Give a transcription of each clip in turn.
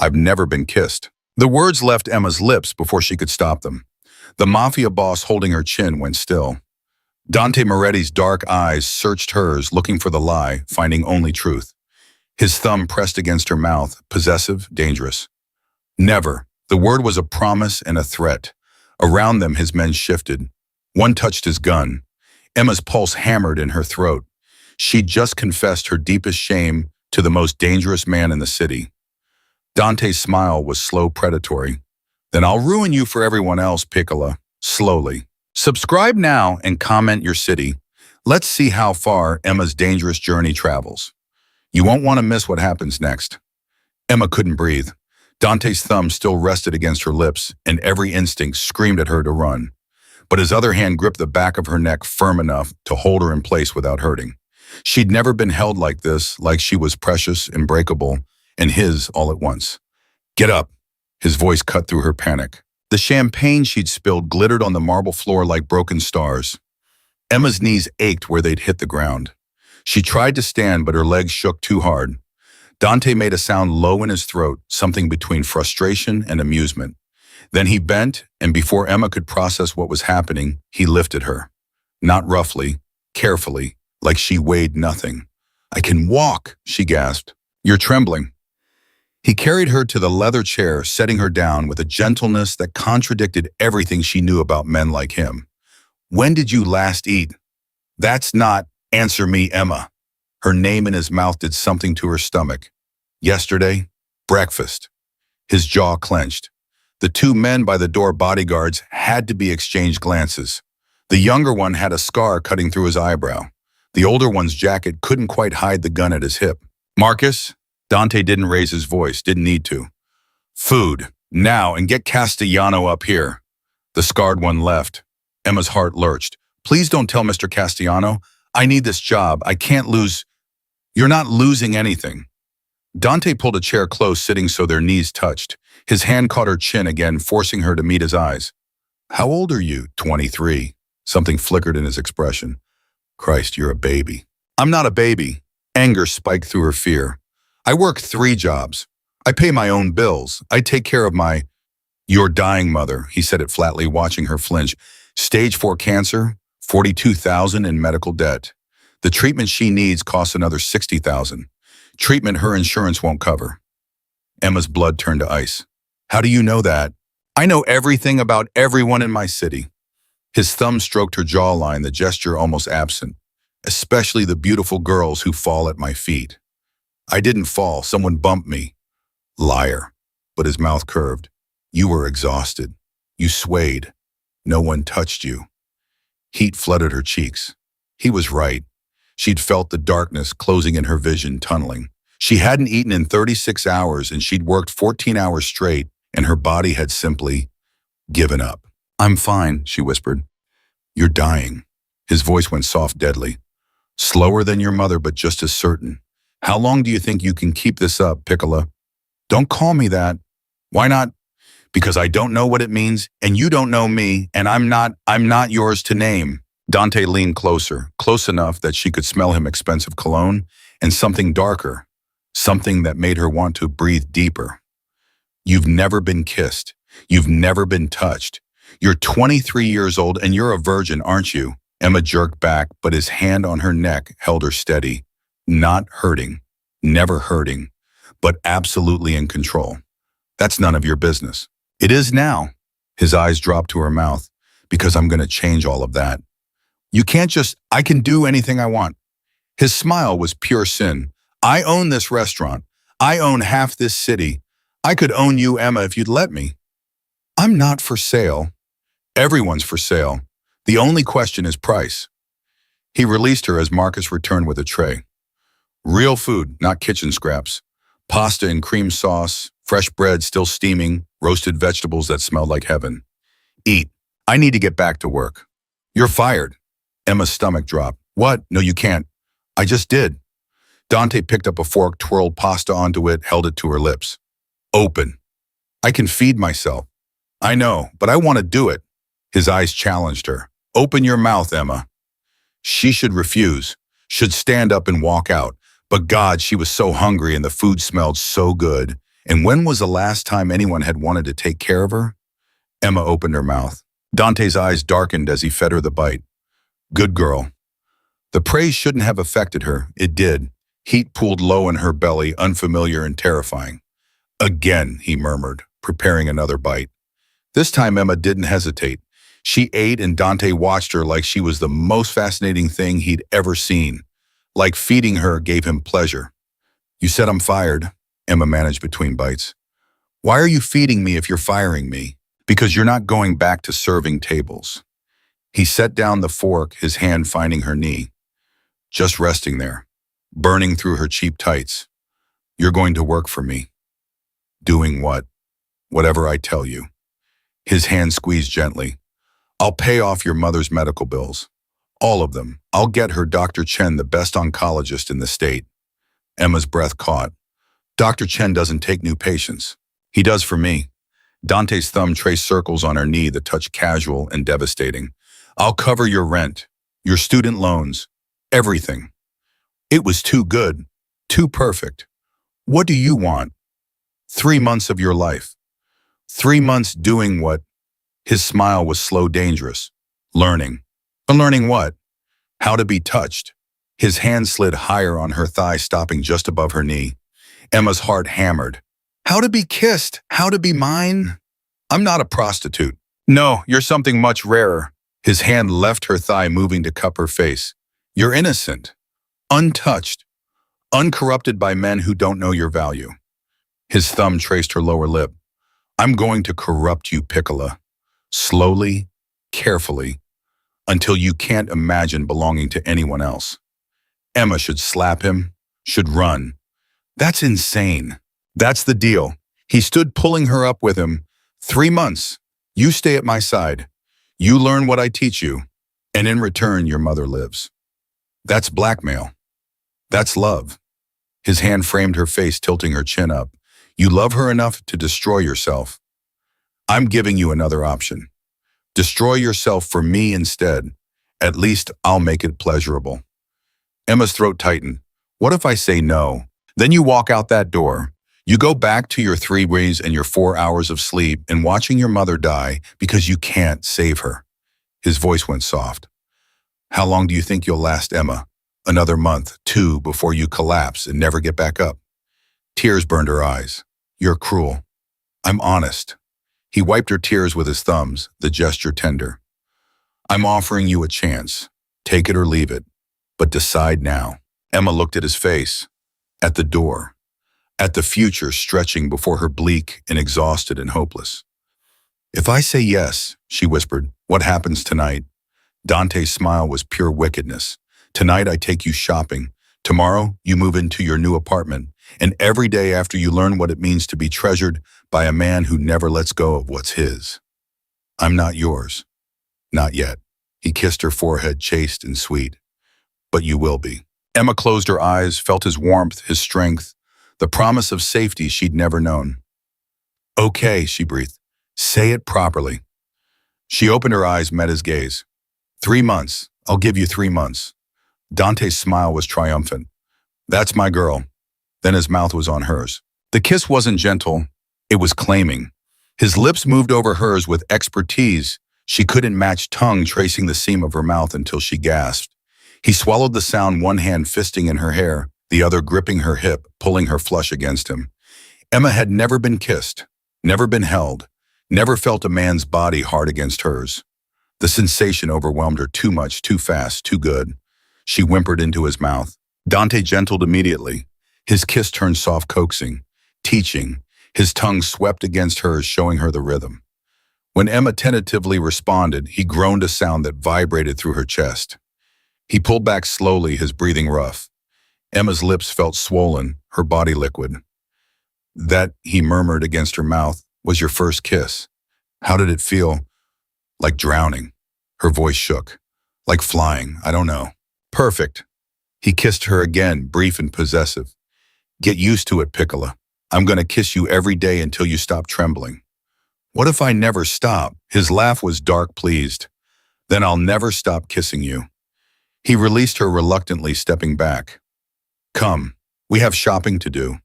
I've never been kissed. The words left Emma's lips before she could stop them. The Mafia boss holding her chin went still. Dante Moretti's dark eyes searched hers, looking for the lie, finding only truth. His thumb pressed against her mouth, possessive, dangerous. Never. The word was a promise and a threat. Around them, his men shifted. One touched his gun. Emma's pulse hammered in her throat. She'd just confessed her deepest shame to the most dangerous man in the city. Dante's smile was slow, predatory. Then I'll ruin you for everyone else, Piccola. Slowly. Subscribe now and comment your city. Let's see how far Emma's dangerous journey travels. You won't want to miss what happens next. Emma couldn't breathe. Dante's thumb still rested against her lips, and every instinct screamed at her to run. But his other hand gripped the back of her neck firm enough to hold her in place without hurting. She'd never been held like this, like she was precious, unbreakable, and his all at once. Get up. His voice cut through her panic. The champagne she'd spilled glittered on the marble floor like broken stars. Emma's knees ached where they'd hit the ground. She tried to stand, but her legs shook too hard. Dante made a sound low in his throat, something between frustration and amusement. Then he bent, and before Emma could process what was happening, he lifted her. Not roughly, carefully, like she weighed nothing. I can walk, she gasped. You're trembling. He carried her to the leather chair, setting her down with a gentleness that contradicted everything she knew about men like him. When did you last eat? That's not, answer me, Emma. Her name in his mouth did something to her stomach. Yesterday, breakfast. His jaw clenched. The two men by the door, bodyguards, had to be exchanged glances. The younger one had a scar cutting through his eyebrow. The older one's jacket couldn't quite hide the gun at his hip. Marcus? Dante didn't raise his voice, didn't need to. Food, now, and get Castellano up here. The scarred one left. Emma's heart lurched. Please don't tell Mr. Castellano. I need this job. I can't lose. You're not losing anything. Dante pulled a chair close, sitting so their knees touched. His hand caught her chin again, forcing her to meet his eyes. How old are you? 23. Something flickered in his expression. Christ, you're a baby. I'm not a baby. Anger spiked through her fear. I work 3 jobs. I pay my own bills. I take care of my... You're dying, mother, he said it flatly, watching her flinch. Stage 4 cancer, $42,000 in medical debt. The treatment she needs costs another $60,000. Treatment her insurance won't cover. Emma's blood turned to ice. How do you know that? I know everything about everyone in my city. His thumb stroked her jawline, the gesture almost absent. Especially the beautiful girls who fall at my feet. I didn't fall, someone bumped me. Liar. But his mouth curved. You were exhausted. You swayed. No one touched you. Heat flooded her cheeks. He was right. She'd felt the darkness closing in her vision, tunneling. She hadn't eaten in 36 hours, and she'd worked 14 hours straight, and her body had simply given up. I'm fine, she whispered. You're dying. His voice went soft, deadly. Slower than your mother, but just as certain. How long do you think you can keep this up, Piccola? Don't call me that. Why not? Because I don't know what it means, and you don't know me, and I'm not yours to name. Dante leaned closer, close enough that she could smell him expensive cologne, and something darker, something that made her want to breathe deeper. You've never been kissed. You've never been touched. You're 23 years old, and you're a virgin, aren't you? Emma jerked back, but his hand on her neck held her steady. Not hurting, never hurting, but absolutely in control. That's none of your business. It is now. His eyes dropped to her mouth. Because I'm going to change all of that. You can't just, I can do anything I want. His smile was pure sin. I own this restaurant. I own half this city. I could own you, Emma, if you'd let me. I'm not for sale. Everyone's for sale. The only question is price. He released her as Marcus returned with a tray. Real food, not kitchen scraps. Pasta and cream sauce, fresh bread still steaming, roasted vegetables that smelled like heaven. Eat. I need to get back to work. You're fired. Emma's stomach dropped. What? No, you can't. I just did. Dante picked up a fork, twirled pasta onto it, held it to her lips. Open. I can feed myself. I know, but I want to do it. His eyes challenged her. Open your mouth, Emma. She should refuse, should stand up and walk out. But God, she was so hungry and the food smelled so good. And when was the last time anyone had wanted to take care of her? Emma opened her mouth. Dante's eyes darkened as he fed her the bite. Good girl. The praise shouldn't have affected her. It did. Heat pooled low in her belly, unfamiliar and terrifying. Again, he murmured, preparing another bite. This time Emma didn't hesitate. She ate and Dante watched her like she was the most fascinating thing he'd ever seen. Like feeding her gave him pleasure. You said I'm fired, Emma managed between bites. Why are you feeding me if you're firing me? Because you're not going back to serving tables. He set down the fork, his hand finding her knee. Just resting there, burning through her cheap tights. You're going to work for me. Doing what? Whatever I tell you. His hand squeezed gently. I'll pay off your mother's medical bills. All of them. I'll get her Dr. Chen the best oncologist in the state. Emma's breath caught. Dr. Chen doesn't take new patients. He does for me. Dante's thumb traced circles on her knee that touched casual and devastating. I'll cover your rent, your student loans, everything. It was too good, too perfect. What do you want? 3 months of your life. 3 months doing what? His smile was slow, dangerous. Learning. And learning what? How to be touched. His hand slid higher on her thigh, stopping just above her knee. Emma's heart hammered. How to be kissed? How to be mine? I'm not a prostitute. No, you're something much rarer. His hand left her thigh, moving to cup her face. You're innocent, untouched, uncorrupted by men who don't know your value. His thumb traced her lower lip. I'm going to corrupt you, Piccola. Slowly, carefully, until you can't imagine belonging to anyone else. Emma should slap him, should run. That's insane. That's the deal. He stood pulling her up with him. 3 months. You stay at my side. You learn what I teach you. And in return, your mother lives. That's blackmail. That's love. His hand framed her face, tilting her chin up. You love her enough to destroy yourself. I'm giving you another option. Destroy yourself for me instead. At least I'll make it pleasurable. Emma's throat tightened. What if I say no? Then you walk out that door. You go back to your 3 ways and your 4 hours of sleep and watching your mother die because you can't save her. His voice went soft. How long do you think you'll last, Emma? Another month, 2, before you collapse and never get back up. Tears burned her eyes. You're cruel. I'm honest. He wiped her tears with his thumbs, the gesture tender. I'm offering you a chance. Take it or leave it. But decide now. Emma looked at his face, at the door, at the future stretching before her, bleak and exhausted and hopeless. If I say yes, she whispered, what happens tonight? Dante's smile was pure wickedness. Tonight I take you shopping. Tomorrow you move into your new apartment. And every day after you learn what it means to be treasured by a man who never lets go of what's his. I'm not yours. Not yet. He kissed her forehead, chaste and sweet. But you will be. Emma closed her eyes, felt his warmth, his strength, the promise of safety she'd never known. Okay, she breathed. Say it properly. She opened her eyes, met his gaze. 3 months. I'll give you 3 months. Dante's smile was triumphant. That's my girl. Then his mouth was on hers. The kiss wasn't gentle. It was claiming. His lips moved over hers with expertise. She couldn't match, tongue tracing the seam of her mouth until she gasped. He swallowed the sound, one hand fisting in her hair, the other gripping her hip, pulling her flush against him. Emma had never been kissed, never been held, never felt a man's body hard against hers. The sensation overwhelmed her, too much, too fast, too good. She whimpered into his mouth. Dante gentled immediately. His kiss turned soft, coaxing, teaching. His tongue swept against hers, showing her the rhythm. When Emma tentatively responded, he groaned a sound that vibrated through her chest. He pulled back slowly, his breathing rough. Emma's lips felt swollen, her body liquid. That, he murmured against her mouth, was your first kiss. How did it feel? Like drowning. Her voice shook. Like flying, I don't know. Perfect. He kissed her again, brief and possessive. Get used to it, Piccola. I'm going to kiss you every day until you stop trembling. What if I never stop? His laugh was dark, pleased. Then I'll never stop kissing you. He released her reluctantly, stepping back. Come, we have shopping to do.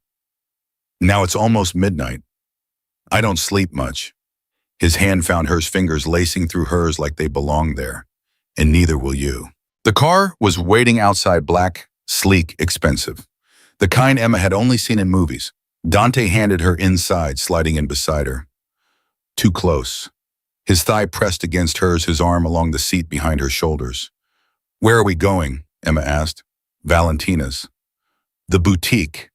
Now it's almost midnight. I don't sleep much. His hand found hers, fingers lacing through hers like they belonged there. And neither will you. The car was waiting outside, black, sleek, expensive. The kind Emma had only seen in movies. Dante handed her inside, sliding in beside her. Too close. His thigh pressed against hers, his arm along the seat behind her shoulders. Where are we going? Emma asked. Valentina's. The boutique.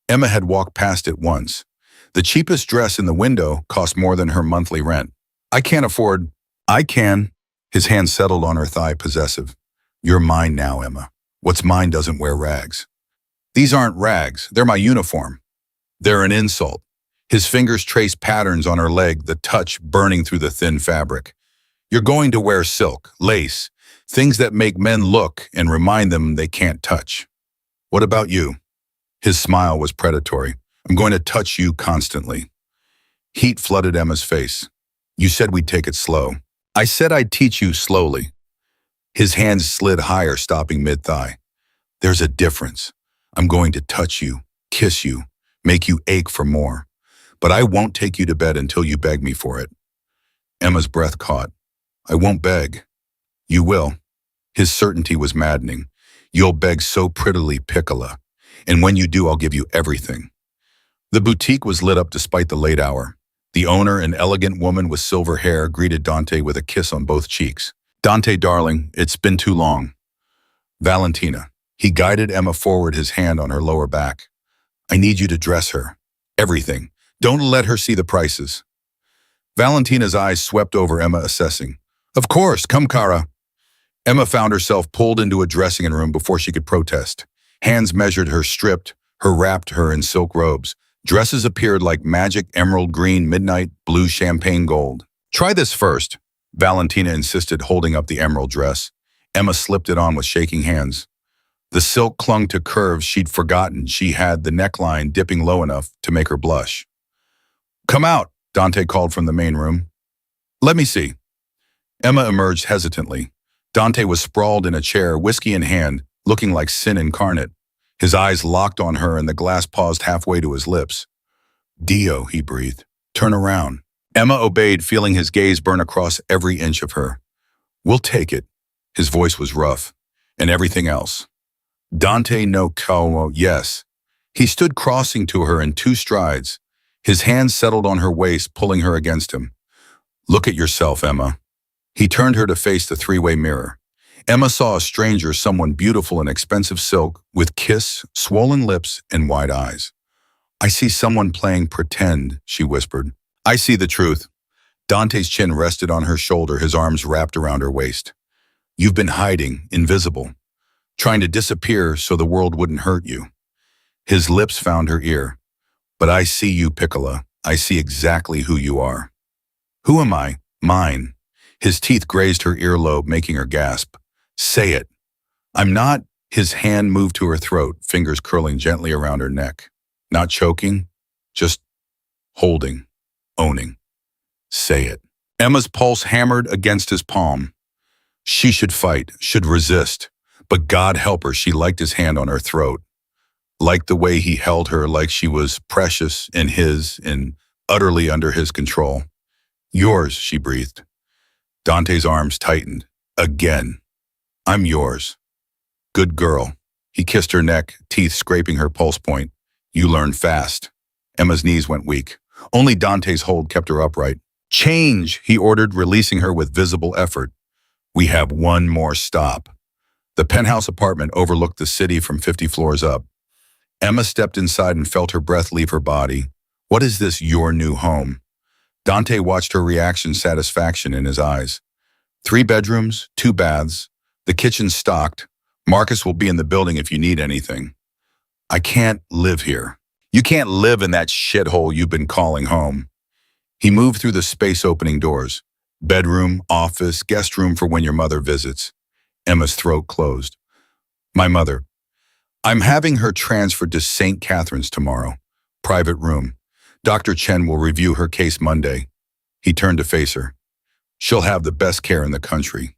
Emma had walked past it once. The cheapest dress in the window cost more than her monthly rent. I can't afford. I can. His hand settled on her thigh, possessive. You're mine now, Emma. What's mine doesn't wear rags. These aren't rags. They're my uniform. They're an insult. His fingers traced patterns on her leg, the touch burning through the thin fabric. You're going to wear silk, lace, things that make men look and remind them they can't touch. What about you? His smile was predatory. I'm going to touch you constantly. Heat flooded Emma's face. You said we'd take it slow. I said I'd teach you slowly. His hands slid higher, stopping mid-thigh. There's a difference. I'm going to touch you, kiss you, make you ache for more. But I won't take you to bed until you beg me for it. Emma's breath caught. I won't beg. You will. His certainty was maddening. You'll beg so prettily, Piccola. And when you do, I'll give you everything. The boutique was lit up despite the late hour. The owner, an elegant woman with silver hair, greeted Dante with a kiss on both cheeks. Dante, darling, it's been too long. Valentina. He guided Emma forward, his hand on her lower back. I need you to dress her. Everything. Don't let her see the prices. Valentina's eyes swept over Emma, assessing. Of course, come, Cara. Emma found herself pulled into a dressing room before she could protest. Hands measured her, stripped her, wrapped her in silk robes. Dresses appeared like magic, emerald green, midnight, blue, champagne gold. Try this first, Valentina insisted, holding up the emerald dress. Emma slipped it on with shaking hands. The silk clung to curves she'd forgotten she had, the neckline dipping low enough to make her blush. Come out, Dante called from the main room. Let me see. Emma emerged hesitantly. Dante was sprawled in a chair, whiskey in hand, looking like sin incarnate. His eyes locked on her and the glass paused halfway to his lips. Dio, he breathed. Turn around. Emma obeyed, feeling his gaze burn across every inch of her. We'll take it. His voice was rough. And everything else. Dante no calmo, yes. He stood crossing to her in 2 strides. His hands settled on her waist, pulling her against him. Look at yourself, Emma. He turned her to face the 3-way mirror. Emma saw a stranger, someone beautiful in expensive silk, with kiss, swollen lips, and wide eyes. I see someone playing pretend, she whispered. I see the truth. Dante's chin rested on her shoulder, his arms wrapped around her waist. You've been hiding, invisible, trying to disappear so the world wouldn't hurt you. His lips found her ear. But I see you, Piccola. I see exactly who you are. Who am I? Mine. His teeth grazed her earlobe, making her gasp. Say it. I'm not. His hand moved to her throat, fingers curling gently around her neck. Not choking, just holding, owning. Say it. Emma's pulse hammered against his palm. She should fight, should resist. But God help her, she liked his hand on her throat. Liked the way he held her, like she was precious in his and utterly under his control. Yours, she breathed. Dante's arms tightened. Again. I'm yours. Good girl. He kissed her neck, teeth scraping her pulse point. You learn fast. Emma's knees went weak. Only Dante's hold kept her upright. Change, he ordered, releasing her with visible effort. We have one more stop. The penthouse apartment overlooked the city from 50 floors up. Emma stepped inside and felt her breath leave her body. What is this, your new home? Dante watched her reaction, satisfaction in his eyes. 3 bedrooms, 2 baths, the kitchen stocked. Marcus will be in the building if you need anything. I can't live here. You can't live in that shithole you've been calling home. He moved through the space-opening doors. Bedroom, office, guest room for when your mother visits. Emma's throat closed. My mother. I'm having her transferred to St. Catherine's tomorrow. Private room. Dr. Chen will review her case Monday. He turned to face her. She'll have the best care in the country.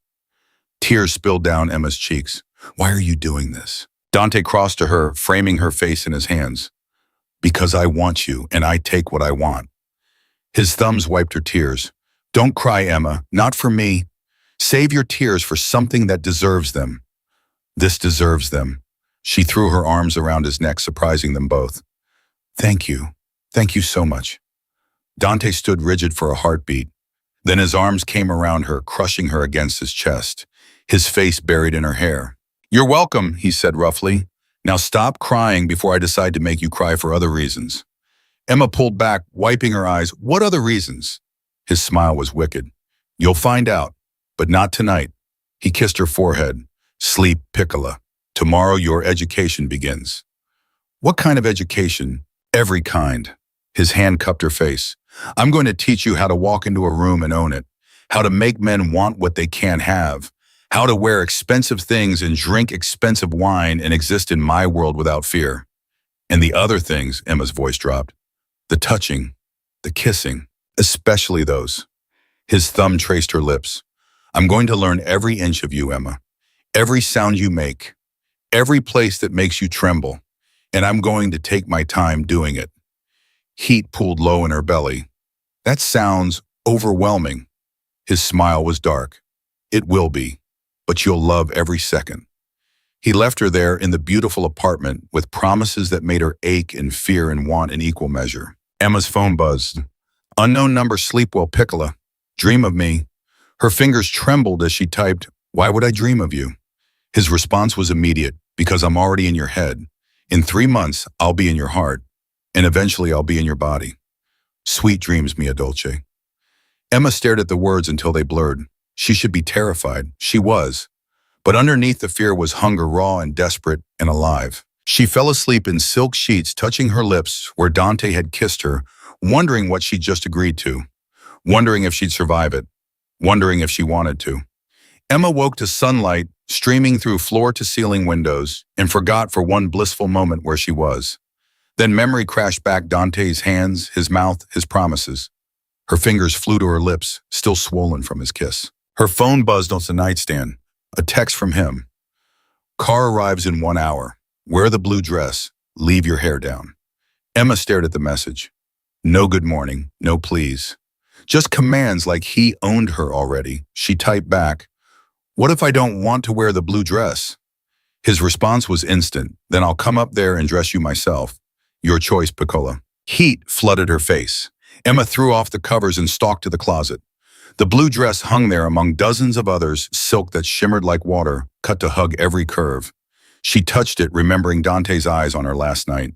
Tears spilled down Emma's cheeks. Why are you doing this? Dante crossed to her, framing her face in his hands. Because I want you, and I take what I want. His thumbs wiped her tears. Don't cry, Emma, not for me. Save your tears for something that deserves them. This deserves them. She threw her arms around his neck, surprising them both. Thank you. Thank you so much. Dante stood rigid for a heartbeat. Then his arms came around her, crushing her against his chest, his face buried in her hair. You're welcome, he said roughly. Now stop crying before I decide to make you cry for other reasons. Emma pulled back, wiping her eyes. What other reasons? His smile was wicked. You'll find out, but not tonight. He kissed her forehead. Sleep, Piccola. Tomorrow your education begins. What kind of education? Every kind. His hand cupped her face. I'm going to teach you how to walk into a room and own it, how to make men want what they can't have, how to wear expensive things and drink expensive wine and exist in my world without fear. And the other things, Emma's voice dropped. The touching, the kissing, especially those. His thumb traced her lips. I'm going to learn every inch of you, Emma. Every sound you make. Every place that makes you tremble. And I'm going to take my time doing it. Heat pooled low in her belly. That sounds overwhelming. His smile was dark. It will be, but you'll love every second. He left her there in the beautiful apartment with promises that made her ache and fear and want in equal measure. Emma's phone buzzed. Unknown number, sleep well, Piccola. Dream of me. Her fingers trembled as she typed, why would I dream of you? His response was immediate, because I'm already in your head. In 3 months, I'll be in your heart. And eventually I'll be in your body. Sweet dreams, mia dolce. Emma stared at the words until they blurred. She should be terrified. She was. But underneath the fear was hunger, raw and desperate and alive. She fell asleep in silk sheets, touching her lips where Dante had kissed her, wondering what she'd just agreed to, wondering if she'd survive it, wondering if she wanted to. Emma woke to sunlight streaming through floor-to-ceiling windows and forgot for one blissful moment where she was. Then memory crashed back Dante's hands, his mouth, his promises. Her fingers flew to her lips, still swollen from his kiss. Her phone buzzed on the nightstand. A text from him. Car arrives in 1 hour. Wear the blue dress. Leave your hair down. Emma stared at the message. No good morning, no please. Just commands like he owned her already. She typed back, what if I don't want to wear the blue dress? His response was instant. Then I'll come up there and dress you myself. Your choice, Piccola. Heat flooded her face. Emma threw off the covers and stalked to the closet. The blue dress hung there among dozens of others, silk that shimmered like water, cut to hug every curve. She touched it, remembering Dante's eyes on her last night,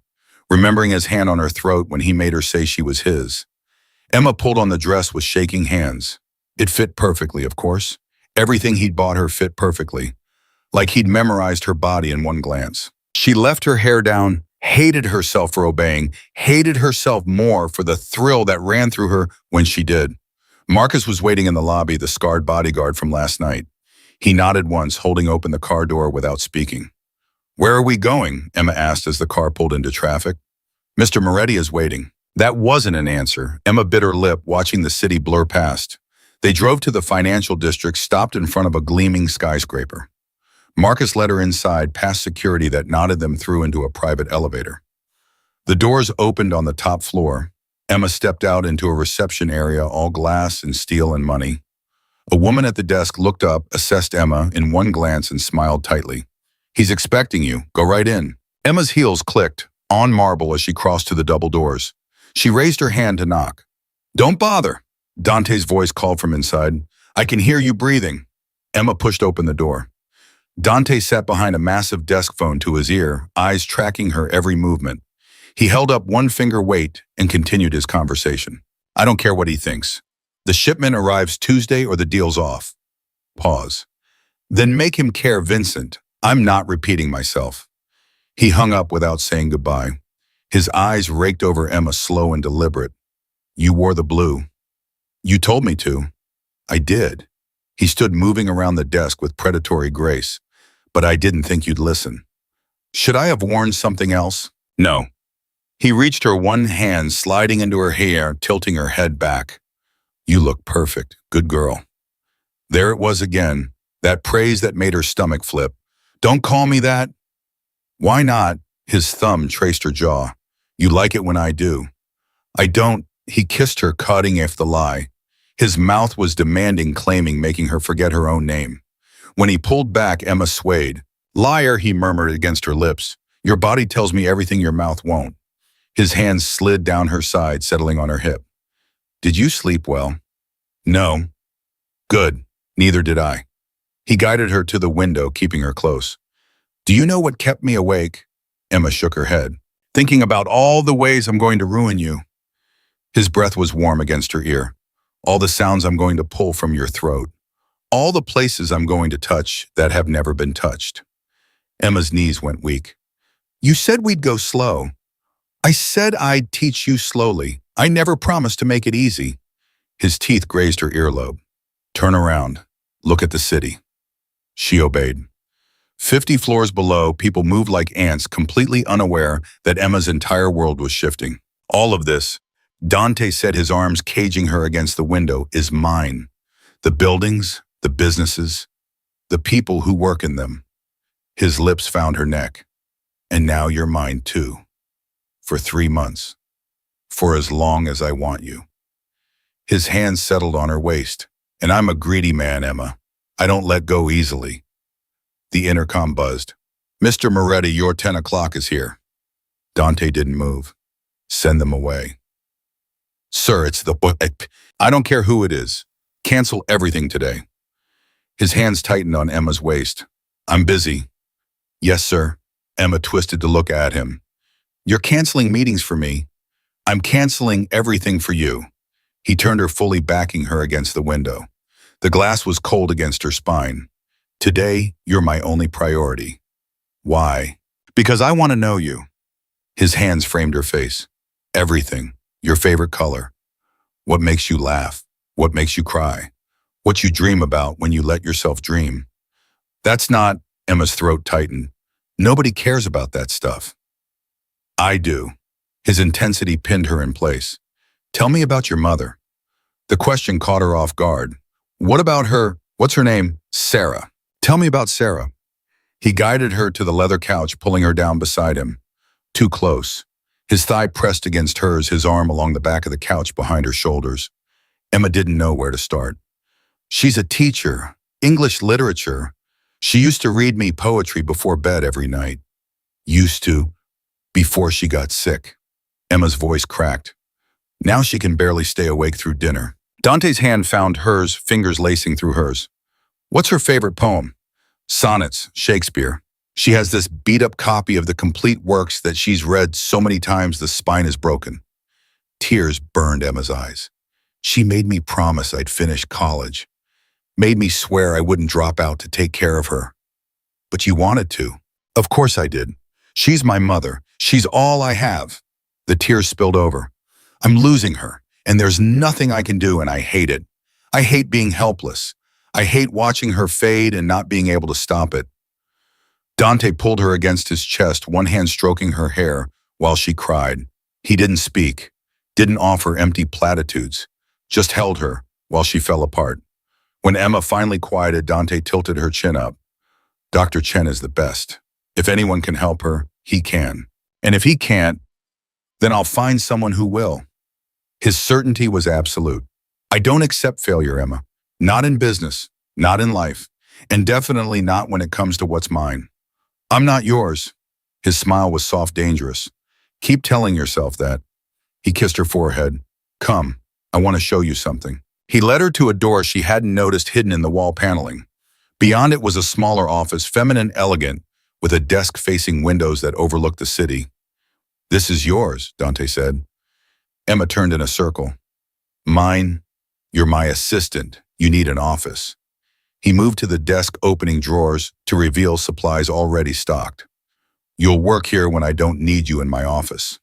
remembering his hand on her throat when he made her say she was his. Emma pulled on the dress with shaking hands. It fit perfectly, of course. Everything he'd bought her fit perfectly, like he'd memorized her body in one glance. She left her hair down, hated herself for obeying, hated herself more for the thrill that ran through her when she did. Marcus was waiting in the lobby, the scarred bodyguard from last night. He nodded once, holding open the car door without speaking. Where are we going? Emma asked as the car pulled into traffic. Mr. Moretti is waiting. That wasn't an answer. Emma bit her lip, watching the city blur past. They drove to the financial district, stopped in front of a gleaming skyscraper. Marcus led her inside, past security that nodded them through into a private elevator. The doors opened on the top floor. Emma stepped out into a reception area, all glass and steel and money. A woman at the desk looked up, assessed Emma in one glance and smiled tightly. He's expecting you. Go right in. Emma's heels clicked, on marble as she crossed to the double doors. She raised her hand to knock. Don't bother. Dante's voice called from inside. I can hear you breathing. Emma pushed open the door. Dante sat behind a massive desk phone to his ear, eyes tracking her every movement. He held up one finger weight and continued his conversation. I don't care what he thinks. The shipment arrives Tuesday or the deal's off. Pause. Then make him care, Vincent. I'm not repeating myself. He hung up without saying goodbye. His eyes raked over Emma, slow and deliberate. You wore the blue. You told me to. I did. He stood moving around the desk with predatory grace. But I didn't think you'd listen. Should I have worn something else? No. He reached her one hand, sliding into her hair, tilting her head back. You look perfect. Good girl. There it was again, that praise that made her stomach flip. Don't call me that. Why not? His thumb traced her jaw. You like it when I do. I don't. He kissed her, cutting off the lie. His mouth was demanding, claiming, making her forget her own name. When he pulled back, Emma swayed. Liar, he murmured against her lips. Your body tells me everything your mouth won't. His hands slid down her side, settling on her hip. Did you sleep well? No. Good. Neither did I. He guided her to the window, keeping her close. Do you know what kept me awake? Emma shook her head. Thinking about all the ways I'm going to ruin you. His breath was warm against her ear. All the sounds I'm going to pull from your throat. All the places I'm going to touch that have never been touched. Emma's knees went weak. You said we'd go slow. I said I'd teach you slowly. I never promised to make it easy. His teeth grazed her earlobe. Turn around. Look at the city. She obeyed. 50 floors below, people moved like ants, completely unaware that Emma's entire world was shifting. All of this, Dante said, his arms caging her against the window, is mine. The buildings, the businesses, the people who work in them. His lips found her neck. And now you're mine too. For 3 months. For as long as I want you. His hands settled on her waist. And I'm a greedy man, Emma. I don't let go easily. The intercom buzzed. Mr. Moretti, your 10 o'clock is here. Dante didn't move. Send them away. Sir, it's the... I don't care who it is. Cancel everything today. His hands tightened on Emma's waist. I'm busy. Yes, sir. Emma twisted to look at him. You're canceling meetings for me. I'm canceling everything for you. He turned her, fully backing her against the window. The glass was cold against her spine. Today, you're my only priority. Why? Because I want to know you. His hands framed her face. Everything. Your favorite color. What makes you laugh? What makes you cry? What you dream about when you let yourself dream. That's not... Emma's throat tightened. Nobody cares about that stuff. I do. His intensity pinned her in place. Tell me about your mother. The question caught her off guard. What about her? What's her name? Sarah. Tell me about Sarah. He guided her to the leather couch, pulling her down beside him. Too close. His thigh pressed against hers, his arm along the back of the couch behind her shoulders. Emma didn't know where to start. She's a teacher. English literature. She used to read me poetry before bed every night. Used to. Before she got sick. Emma's voice cracked. Now she can barely stay awake through dinner. Dante's hand found hers, fingers lacing through hers. What's her favorite poem? Sonnets, Shakespeare. She has this beat-up copy of the complete works that she's read so many times the spine is broken. Tears burned Emma's eyes. She made me promise I'd finish college. Made me swear I wouldn't drop out to take care of her. But you wanted to. Of course I did. She's my mother. She's all I have. The tears spilled over. I'm losing her, and there's nothing I can do, and I hate it. I hate being helpless. I hate watching her fade and not being able to stop it. Dante pulled her against his chest, one hand stroking her hair while she cried. He didn't speak, didn't offer empty platitudes, just held her while she fell apart. When Emma finally quieted, Dante tilted her chin up. Dr. Chen is the best. If anyone can help her, he can. And if he can't, then I'll find someone who will. His certainty was absolute. I don't accept failure, Emma. Not in business, not in life, and definitely not when it comes to what's mine. I'm not yours. His smile was soft, dangerous. Keep telling yourself that. He kissed her forehead. Come, I want to show you something. He led her to a door she hadn't noticed hidden in the wall paneling. Beyond it was a smaller office, feminine, elegant, with a desk facing windows that overlooked the city. This is yours, Dante said. Emma turned in a circle. Mine? You're my assistant. You need an office. He moved to the desk, opening drawers to reveal supplies already stocked. You'll work here when I don't need you in my office.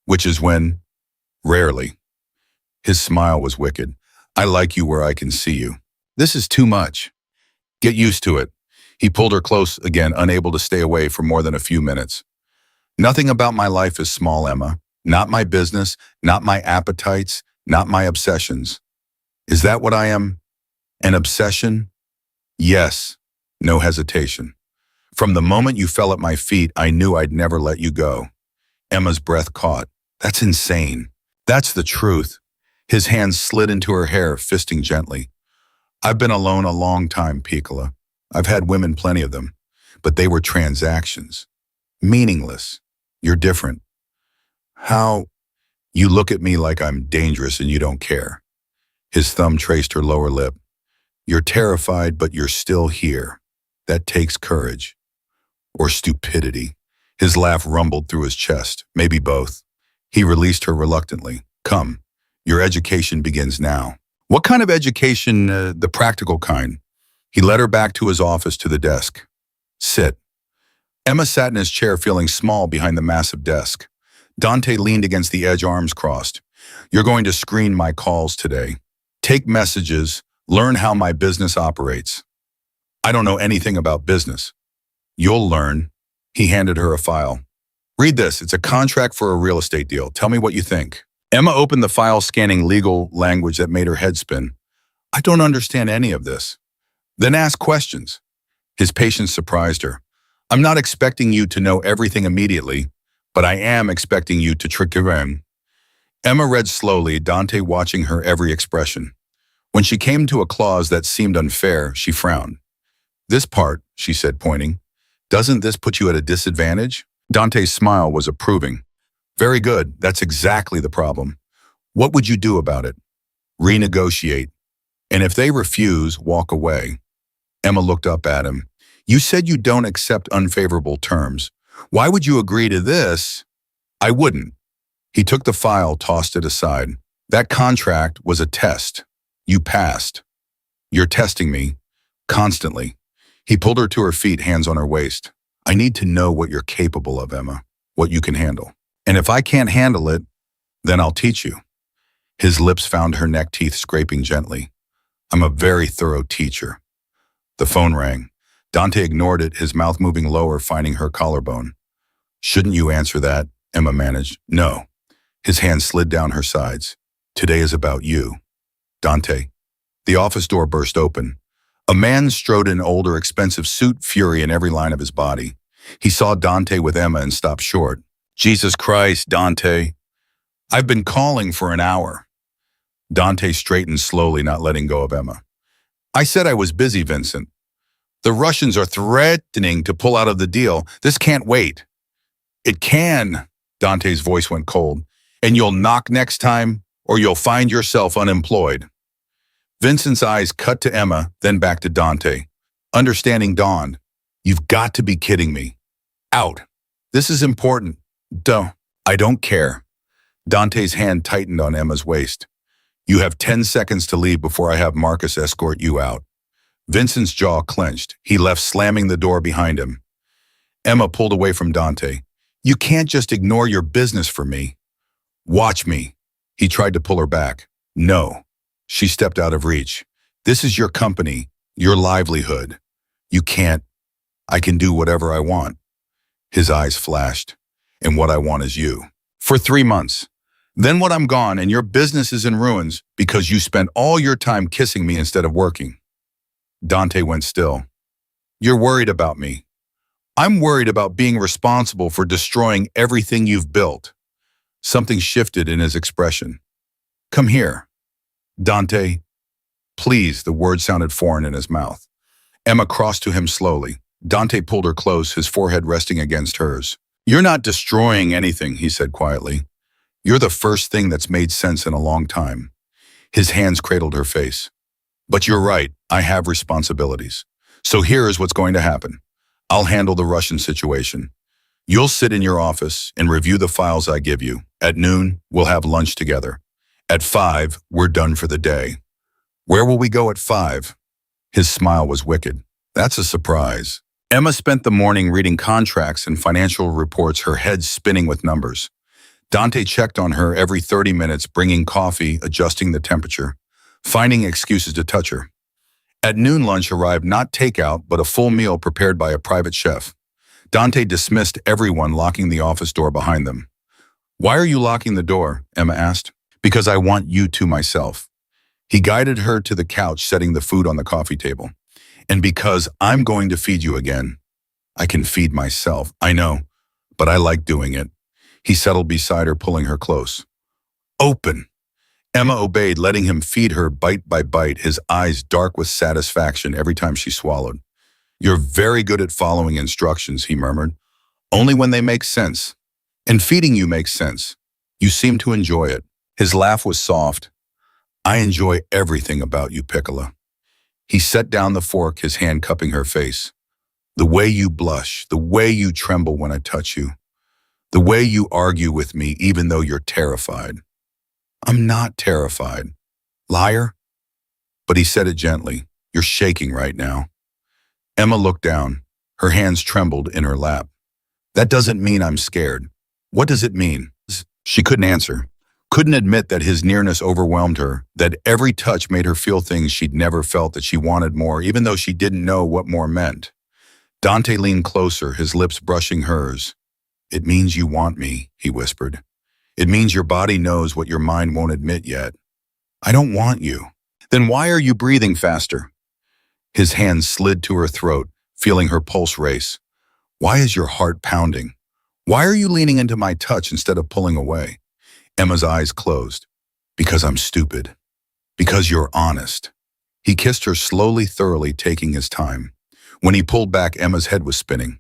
Which is when? Rarely. His smile was wicked. I like you where I can see you. This is too much. Get used to it. He pulled her close again, unable to stay away for more than a few minutes. Nothing about my life is small, Emma. Not my business, not my appetites, not my obsessions. Is that what I am? An obsession? Yes. No hesitation. From the moment you fell at my feet, I knew I'd never let you go. Emma's breath caught. That's insane. That's the truth. His hands slid into her hair, fisting gently. I've been alone a long time, Piccola. I've had women, plenty of them. But they were transactions. Meaningless. You're different. How? You look at me like I'm dangerous and you don't care. His thumb traced her lower lip. You're terrified, but you're still here. That takes courage. Or stupidity. His laugh rumbled through his chest. Maybe both. He released her reluctantly. Come. Your education begins now. What kind of education? The practical kind. He led her back to his office, to the desk. Sit. Emma sat in his chair, feeling small behind the massive desk. Dante leaned against the edge, arms crossed. You're going to screen my calls today. Take messages, learn how my business operates. I don't know anything about business. You'll learn. He handed her a file. Read this. It's a contract for a real estate deal. Tell me what you think. Emma opened the file, scanning legal language that made her head spin. I don't understand any of this. Then ask questions. His patience surprised her. I'm not expecting you to know everything immediately, but I am expecting you to trick him. Emma read slowly, Dante watching her every expression. When she came to a clause that seemed unfair, she frowned. This part, she said, pointing. Doesn't this put you at a disadvantage? Dante's smile was approving. Very good, that's exactly the problem. What would you do about it? Renegotiate. And if they refuse, walk away. Emma looked up at him. You said you don't accept unfavorable terms. Why would you agree to this? I wouldn't. He took the file, tossed it aside. That contract was a test. You passed. You're testing me. Constantly. He pulled her to her feet, hands on her waist. I need to know what you're capable of, Emma. What you can handle. And if I can't handle it, then I'll teach you. His lips found her neck teeth, scraping gently. I'm a very thorough teacher. The phone rang. Dante ignored it, his mouth moving lower, finding her collarbone. Shouldn't you answer that? Emma managed. No. His hand slid down her sides. Today is about you. Dante. The office door burst open. A man strode in, older, expensive suit, fury in every line of his body. He saw Dante with Emma and stopped short. Jesus Christ, Dante. I've been calling for an hour. Dante straightened slowly, not letting go of Emma. I said I was busy, Vincent. The Russians are threatening to pull out of the deal. This can't wait. It can. Dante's voice went cold. And you'll knock next time, or you'll find yourself unemployed. Vincent's eyes cut to Emma, then back to Dante. Understanding dawned. You've got to be kidding me. Out. This is important. I don't care. Dante's hand tightened on Emma's waist. You have 10 seconds to leave before I have Marcus escort you out. Vincent's jaw clenched. He left, slamming the door behind him. Emma pulled away from Dante. You can't just ignore your business for me. Watch me. He tried to pull her back. No. She stepped out of reach. This is your company, your livelihood. You can't. I can do whatever I want. His eyes flashed. And what I want is you. For 3 months. Then when I'm gone and your business is in ruins because you spent all your time kissing me instead of working. Dante went still. You're worried about me. I'm worried about being responsible for destroying everything you've built. Something shifted in his expression. Come here. Dante, please, the word sounded foreign in his mouth. Emma crossed to him slowly. Dante pulled her close, his forehead resting against hers. You're not destroying anything, he said quietly. You're the first thing that's made sense in a long time. His hands cradled her face. But you're right, I have responsibilities. So here is what's going to happen. I'll handle the Russian situation. You'll sit in your office and review the files I give you. At noon, we'll have lunch together. At 5, we're done for the day. Where will we go at 5? His smile was wicked. That's a surprise. Emma spent the morning reading contracts and financial reports, her head spinning with numbers. Dante checked on her every 30 minutes, bringing coffee, adjusting the temperature, finding excuses to touch her. At noon, lunch arrived, not takeout, but a full meal prepared by a private chef. Dante dismissed everyone, locking the office door behind them. Why are you locking the door? Emma asked. Because I want you to myself. He guided her to the couch, setting the food on the coffee table. And because I'm going to feed you again. I can feed myself, I know, but I like doing it. He settled beside her, pulling her close. Open! Emma obeyed, letting him feed her bite by bite, his eyes dark with satisfaction every time she swallowed. You're very good at following instructions, he murmured. Only when they make sense. And feeding you makes sense. You seem to enjoy it. His laugh was soft. I enjoy everything about you, Piccola. He set down the fork, his hand cupping her face. The way you blush, the way you tremble when I touch you, the way you argue with me even though you're terrified. I'm not terrified. Liar? But he said it gently. You're shaking right now. Emma looked down. Her hands trembled in her lap. That doesn't mean I'm scared. What does it mean? She couldn't answer. Couldn't admit that his nearness overwhelmed her, that every touch made her feel things she'd never felt, that she wanted more, even though she didn't know what more meant. Dante leaned closer, his lips brushing hers. It means you want me, he whispered. It means your body knows what your mind won't admit yet. I don't want you. Then why are you breathing faster? His hand slid to her throat, feeling her pulse race. Why is your heart pounding? Why are you leaning into my touch instead of pulling away? Emma's eyes closed. Because I'm stupid. Because you're honest. He kissed her slowly, thoroughly, taking his time. When he pulled back, Emma's head was spinning.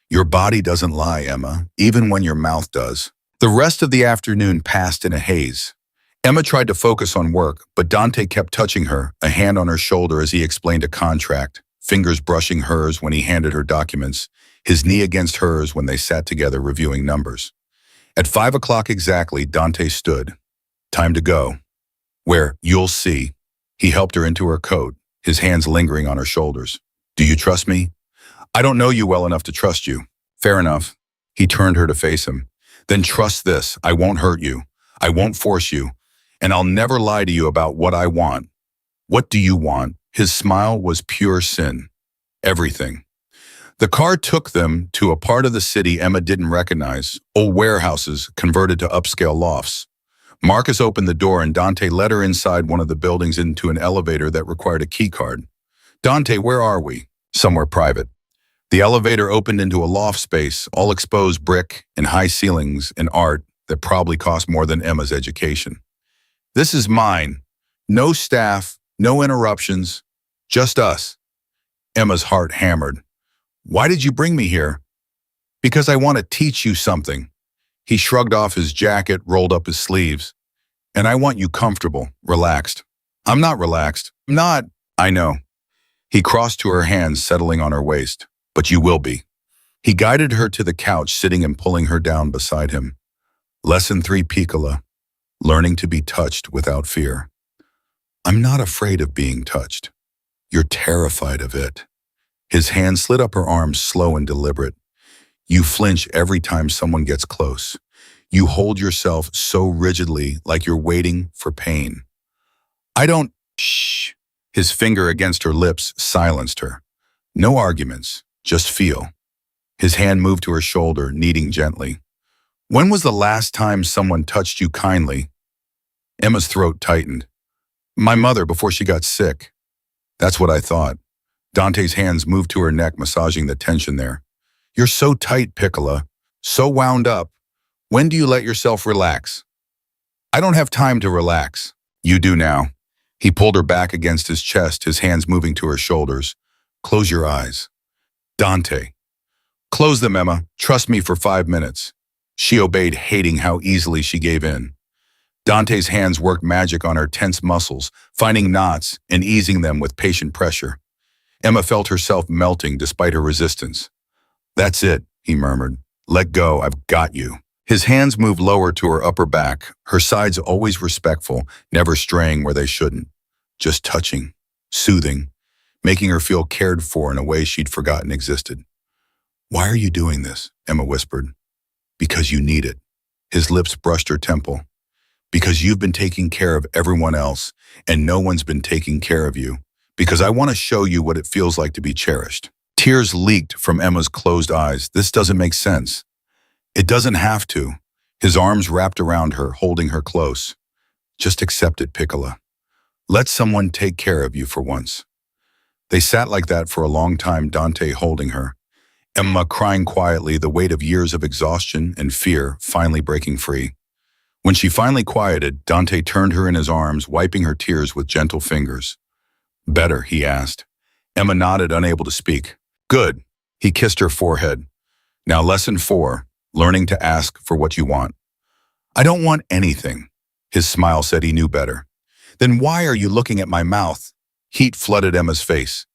Your body doesn't lie, Emma, even when your mouth does. The rest of the afternoon passed in a haze. Emma tried to focus on work, but Dante kept touching her, a hand on her shoulder as he explained a contract, fingers brushing hers when he handed her documents, his knee against hers when they sat together reviewing numbers. At 5 o'clock exactly, Dante stood. Time to go. Where, you'll see. He helped her into her coat, his hands lingering on her shoulders. Do you trust me? I don't know you well enough to trust you. Fair enough. He turned her to face him. Then trust this, I won't hurt you. I won't force you. And I'll never lie to you about what I want. What do you want? His smile was pure sin. Everything. The car took them to a part of the city Emma didn't recognize, old warehouses converted to upscale lofts. Marcus opened the door and Dante led her inside one of the buildings into an elevator that required a key card. Dante, where are we? Somewhere private. The elevator opened into a loft space, all exposed brick and high ceilings and art that probably cost more than Emma's education. This is mine. No staff, no interruptions, just us. Emma's heart hammered. Why did you bring me here? Because I want to teach you something. He shrugged off his jacket, rolled up his sleeves. And I want you comfortable, relaxed. I'm not relaxed. I'm not. I know. He crossed to her hands, settling on her waist. But you will be. He guided her to the couch, sitting and pulling her down beside him. Lesson 3, Piccola. Learning to be touched without fear. I'm not afraid of being touched. You're terrified of it. His hand slid up her arm, slow and deliberate. You flinch every time someone gets close. You hold yourself so rigidly, like you're waiting for pain. I don't... Shh. His finger against her lips silenced her. No arguments, just feel. His hand moved to her shoulder, kneading gently. When was the last time someone touched you kindly? Emma's throat tightened. My mother, before she got sick. That's what I thought. Dante's hands moved to her neck, massaging the tension there. You're so tight, Piccola. So wound up. When do you let yourself relax? I don't have time to relax. You do now. He pulled her back against his chest, his hands moving to her shoulders. Close your eyes. Dante. Close them, Emma. Trust me for 5 minutes. She obeyed, hating how easily she gave in. Dante's hands worked magic on her tense muscles, finding knots and easing them with patient pressure. Emma felt herself melting despite her resistance. That's it, he murmured. Let go, I've got you. His hands moved lower to her upper back, her sides always respectful, never straying where they shouldn't. Just touching, soothing, making her feel cared for in a way she'd forgotten existed. Why are you doing this? Emma whispered. Because you need it. His lips brushed her temple. Because you've been taking care of everyone else, and no one's been taking care of you. Because I want to show you what it feels like to be cherished. Tears leaked from Emma's closed eyes. This doesn't make sense. It doesn't have to. His arms wrapped around her, holding her close. Just accept it, Piccola. Let someone take care of you for once. They sat like that for a long time, Dante holding her. Emma crying quietly, the weight of years of exhaustion and fear finally breaking free. When she finally quieted, Dante turned her in his arms, wiping her tears with gentle fingers. Better, he asked. Emma nodded, unable to speak. Good. He kissed her forehead. Now lesson 4, learning to ask for what you want. I don't want anything. His smile said he knew better. Then why are you looking at my mouth? Heat flooded Emma's face.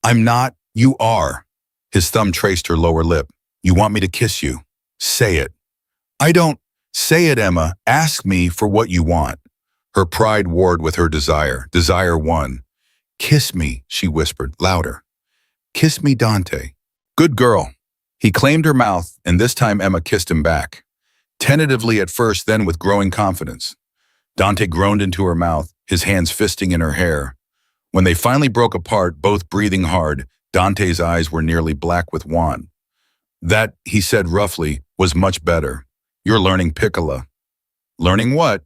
I'm not, you are. His thumb traced her lower lip. You want me to kiss you? Say it. I don't. Say it, Emma. Ask me for what you want. Her pride warred with her desire. Desire won. Kiss me, she whispered, louder. Kiss me, Dante. Good girl. He claimed her mouth, and this time Emma kissed him back. Tentatively at first, then with growing confidence. Dante groaned into her mouth, his hands fisting in her hair. When they finally broke apart, both breathing hard, Dante's eyes were nearly black with want. That, he said roughly, was much better. You're learning piccola. Learning what?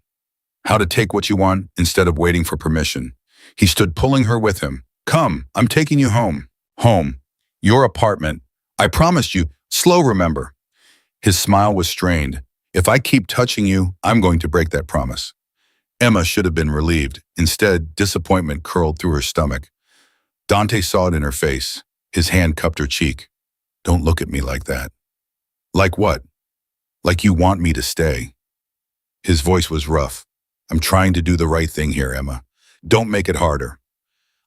How to take what you want instead of waiting for permission. He stood pulling her with him. Come, I'm taking you home. Home. Your apartment. I promised you. Slow, remember. His smile was strained. If I keep touching you, I'm going to break that promise. Emma should have been relieved. Instead, disappointment curled through her stomach. Dante saw it in her face. His hand cupped her cheek. Don't look at me like that. Like what? Like you want me to stay. His voice was rough. I'm trying to do the right thing here, Emma. Don't make it harder.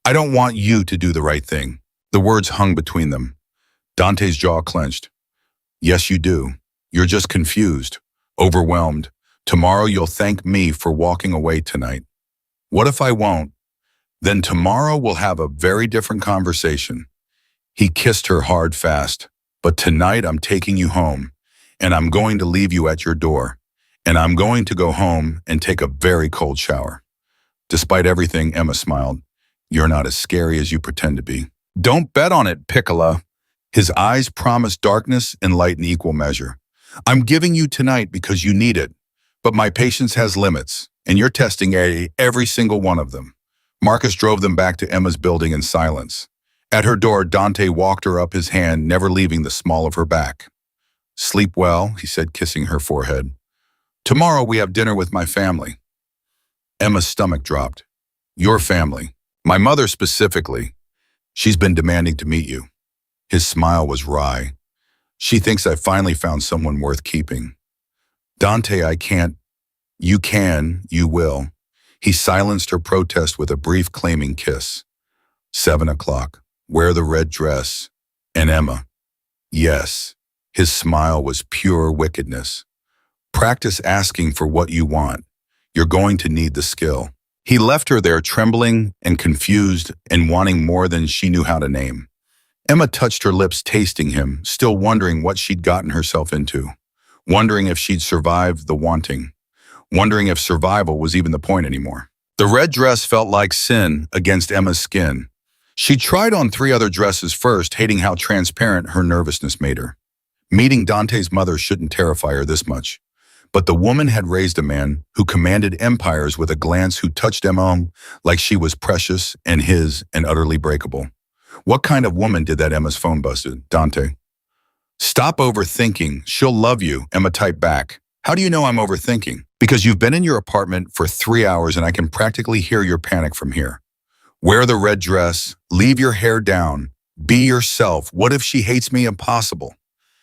I don't want you to do the right thing. The words hung between them. Dante's jaw clenched. Yes, you do. You're just confused, overwhelmed. Tomorrow you'll thank me for walking away tonight. What if I won't? Then tomorrow we'll have a very different conversation. He kissed her hard, fast. But tonight I'm taking you home, and I'm going to leave you at your door, and I'm going to go home and take a very cold shower. Despite everything, Emma smiled. You're not as scary as you pretend to be. Don't bet on it, Piccola. His eyes promised darkness and light in equal measure. I'm giving you tonight because you need it, but my patience has limits, and you're testing every single one of them. Marcus drove them back to Emma's building in silence. At her door, Dante walked her up his hand, never leaving the small of her back. Sleep well, he said, kissing her forehead. Tomorrow we have dinner with my family. Emma's stomach dropped. Your family. My mother specifically. She's been demanding to meet you. His smile was wry. She thinks I finally found someone worth keeping. Dante, I can't. You can, you will. He silenced her protest with a brief claiming kiss. 7 o'clock. Wear the red dress. And Emma. Yes. His smile was pure wickedness. Practice asking for what you want. You're going to need the skill. He left her there trembling and confused and wanting more than she knew how to name. Emma touched her lips, tasting him, still wondering what she'd gotten herself into. Wondering if she'd survived the wanting. Wondering if survival was even the point anymore. The red dress felt like sin against Emma's skin. She tried on 3 other dresses first, hating how transparent her nervousness made her. Meeting Dante's mother shouldn't terrify her this much. But the woman had raised a man who commanded empires with a glance, who touched Emma like she was precious and his and utterly breakable. What kind of woman did that? Emma's phone busted. Dante. Stop overthinking. She'll love you, Emma typed back. How do you know I'm overthinking? Because you've been in your apartment for 3 hours and I can practically hear your panic from here. Wear the red dress. Leave your hair down. Be yourself. What if she hates me? Impossible.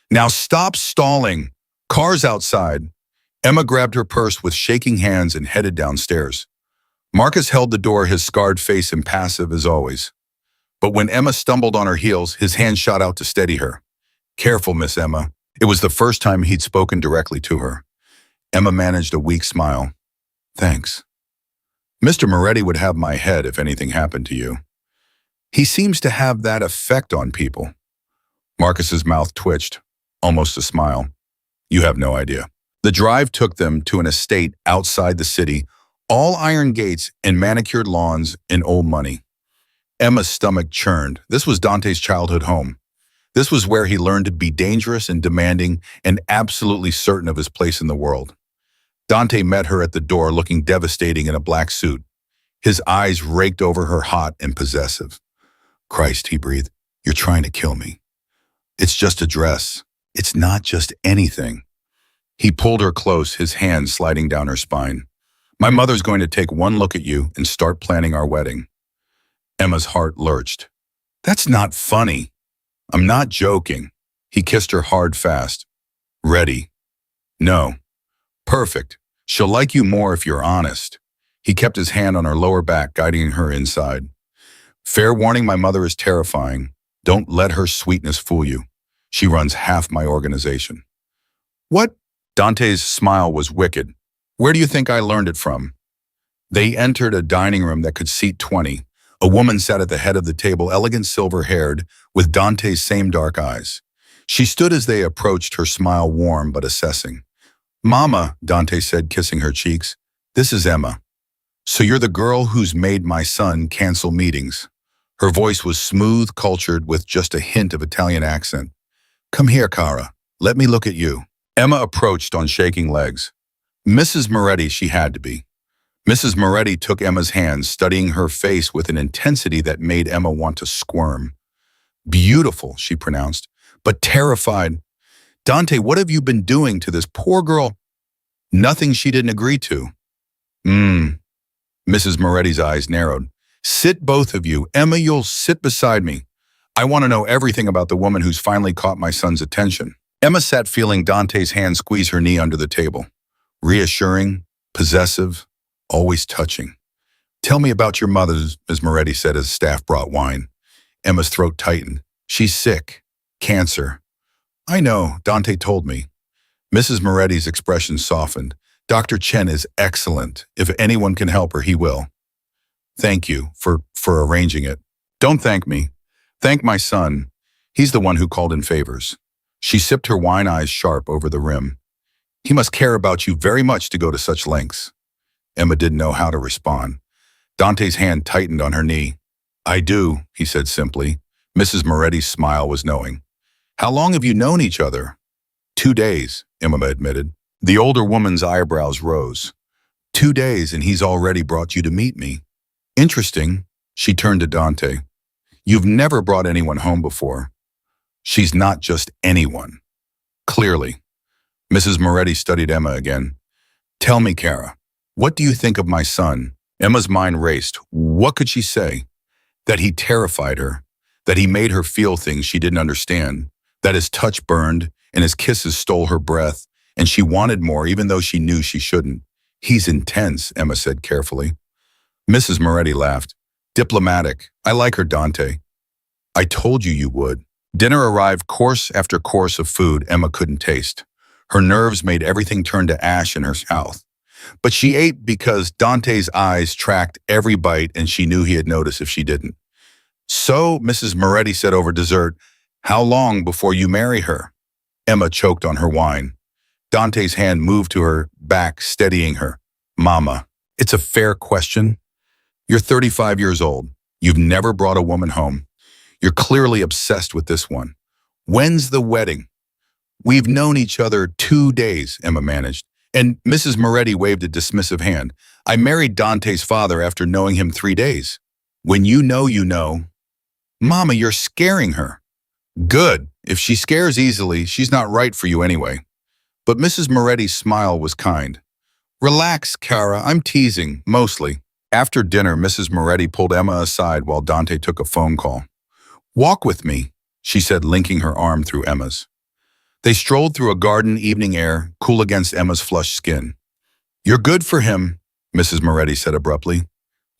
Now stop stalling. Cars outside. Emma grabbed her purse with shaking hands and headed downstairs. Marcus held the door, his scarred face impassive as always. But when Emma stumbled on her heels, his hand shot out to steady her. Careful, Miss Emma. It was the first time he'd spoken directly to her. Emma managed a weak smile. Thanks. Mr. Moretti would have my head if anything happened to you. He seems to have that effect on people. Marcus's mouth twitched, almost a smile. You have no idea. The drive took them to an estate outside the city, all iron gates and manicured lawns and old money. Emma's stomach churned. This was Dante's childhood home. This was where he learned to be dangerous and demanding and absolutely certain of his place in the world. Dante met her at the door, looking devastating in a black suit. His eyes raked over her, hot and possessive. Christ, he breathed, you're trying to kill me. It's just a dress. It's not just anything. He pulled her close, his hand sliding down her spine. My mother's going to take one look at you and start planning our wedding. Emma's heart lurched. That's not funny. I'm not joking. He kissed her hard, fast. Ready? No. Perfect. She'll like you more if you're honest. He kept his hand on her lower back, guiding her inside. Fair warning, my mother is terrifying. Don't let her sweetness fool you. She runs half my organization. What? Dante's smile was wicked. Where do you think I learned it from? They entered a dining room that could seat 20. A woman sat at the head of the table, elegant, silver-haired, with Dante's same dark eyes. She stood as they approached, her smile warm but assessing. Mama, Dante said, kissing her cheeks, this is Emma. So you're the girl who's made my son cancel meetings. Her voice was smooth, cultured, with just a hint of Italian accent. Come here, Cara. Let me look at you. Emma approached on shaking legs. Mrs. Moretti she had to be. Mrs. Moretti took Emma's hand, studying her face with an intensity that made Emma want to squirm. Beautiful, she pronounced, but terrified. Dante, what have you been doing to this poor girl? Nothing she didn't agree to. Mrs. Moretti's eyes narrowed. Sit, both of you. Emma, you'll sit beside me. I want to know everything about the woman who's finally caught my son's attention. Emma sat, feeling Dante's hand squeeze her knee under the table. Reassuring, possessive, always touching. Tell me about your mother, Ms. Moretti said as staff brought wine. Emma's throat tightened. She's sick. Cancer. I know, Dante told me. Mrs. Moretti's expression softened. Dr. Chen is excellent. If anyone can help her, he will. Thank you for arranging it. Don't thank me. Thank my son. He's the one who called in favors. She sipped her wine, eyes sharp over the rim. He must care about you very much to go to such lengths. Emma didn't know how to respond. Dante's hand tightened on her knee. I do, he said simply. Mrs. Moretti's smile was knowing. How long have you known each other? 2 days, Emma admitted. The older woman's eyebrows rose. 2 days, and he's already brought you to meet me. Interesting. She turned to Dante. You've never brought anyone home before. She's not just anyone. Clearly. Mrs. Moretti studied Emma again. Tell me, Cara, what do you think of my son? Emma's mind raced. What could she say? That he terrified her, that he made her feel things she didn't understand, that his touch burned and his kisses stole her breath, and she wanted more even though she knew she shouldn't. He's intense, Emma said carefully. Mrs. Moretti laughed. Diplomatic. I like her, Dante. I told you you would. Dinner arrived, course after course of food Emma couldn't taste. Her nerves made everything turn to ash in her mouth. But she ate because Dante's eyes tracked every bite and she knew he had noticed if she didn't. So, Mrs. Moretti said over dessert, how long before you marry her? Emma choked on her wine. Dante's hand moved to her back, steadying her. Mama, it's a fair question. You're 35 years old. You've never brought a woman home. You're clearly obsessed with this one. When's the wedding? We've known each other 2 days, Emma managed. And Mrs. Moretti waved a dismissive hand. I married Dante's father after knowing him 3 days. When you know, you know. Mama, you're scaring her. Good. If she scares easily, she's not right for you anyway. But Mrs. Moretti's smile was kind. Relax, Cara, I'm teasing, mostly. After dinner, Mrs. Moretti pulled Emma aside while Dante took a phone call. Walk with me, she said, linking her arm through Emma's. They strolled through a garden, evening air, cool against Emma's flushed skin. You're good for him, Mrs. Moretti said abruptly.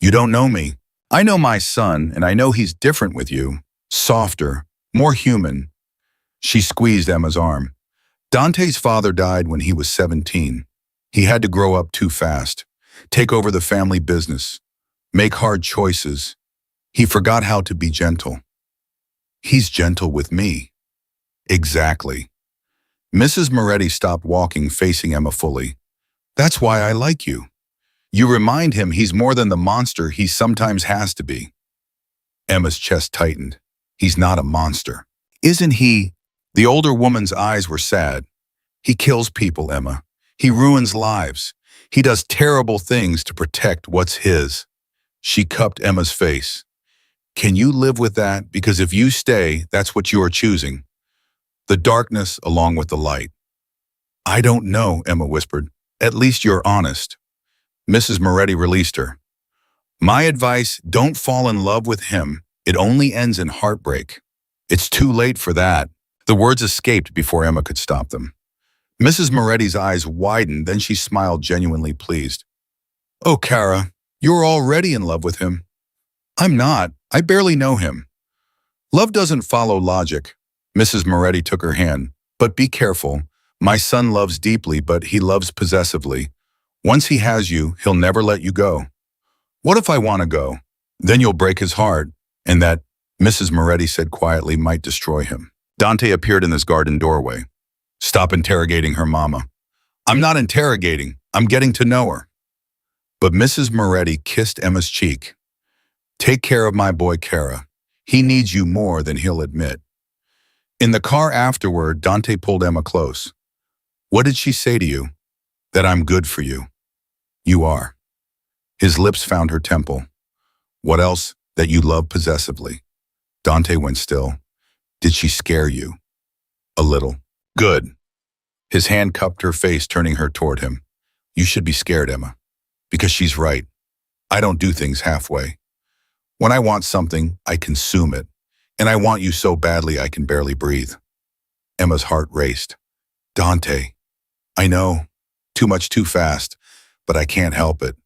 You don't know me. I know my son, and I know he's different with you. Softer, more human. She squeezed Emma's arm. Dante's father died when he was 17. He had to grow up too fast, take over the family business, make hard choices. He forgot how to be gentle. He's gentle with me. Exactly. Mrs. Moretti stopped walking, facing Emma fully. That's why I like you. You remind him he's more than the monster he sometimes has to be. Emma's chest tightened. He's not a monster. Isn't he? The older woman's eyes were sad. He kills people, Emma. He ruins lives. He does terrible things to protect what's his. She cupped Emma's face. Can you live with that? Because if you stay, that's what you are choosing. the darkness along with the light. I don't know, Emma whispered. At least you're honest. Mrs. Moretti released her. My advice, don't fall in love with him. It only ends in heartbreak. It's too late for that. The words escaped before Emma could stop them. Mrs. Moretti's eyes widened, then she smiled, genuinely pleased. Oh, Kara, you're already in love with him. I'm not. I barely know him. Love doesn't follow logic. Mrs. Moretti took her hand. But be careful. My son loves deeply, but he loves possessively. Once he has you, he'll never let you go. What if I want to go? Then you'll break his heart, and that, Mrs. Moretti said quietly, might destroy him. Dante appeared in his garden doorway. Stop interrogating her, Mama. I'm not interrogating. I'm getting to know her. But Mrs. Moretti kissed Emma's cheek. Take care of my boy, Kara. He needs you more than he'll admit. In the car afterward, Dante pulled Emma close. What did she say to you? That I'm good for you. You are. His lips found her temple. What else? That you love possessively. Dante went still. Did she scare you? A little. Good. His hand cupped her face, turning her toward him. You should be scared, Emma. Because she's right. I don't do things halfway. When I want something, I consume it. And I want you so badly I can barely breathe. Emma's heart raced. Dante. I know. Too much too fast. But I can't help it.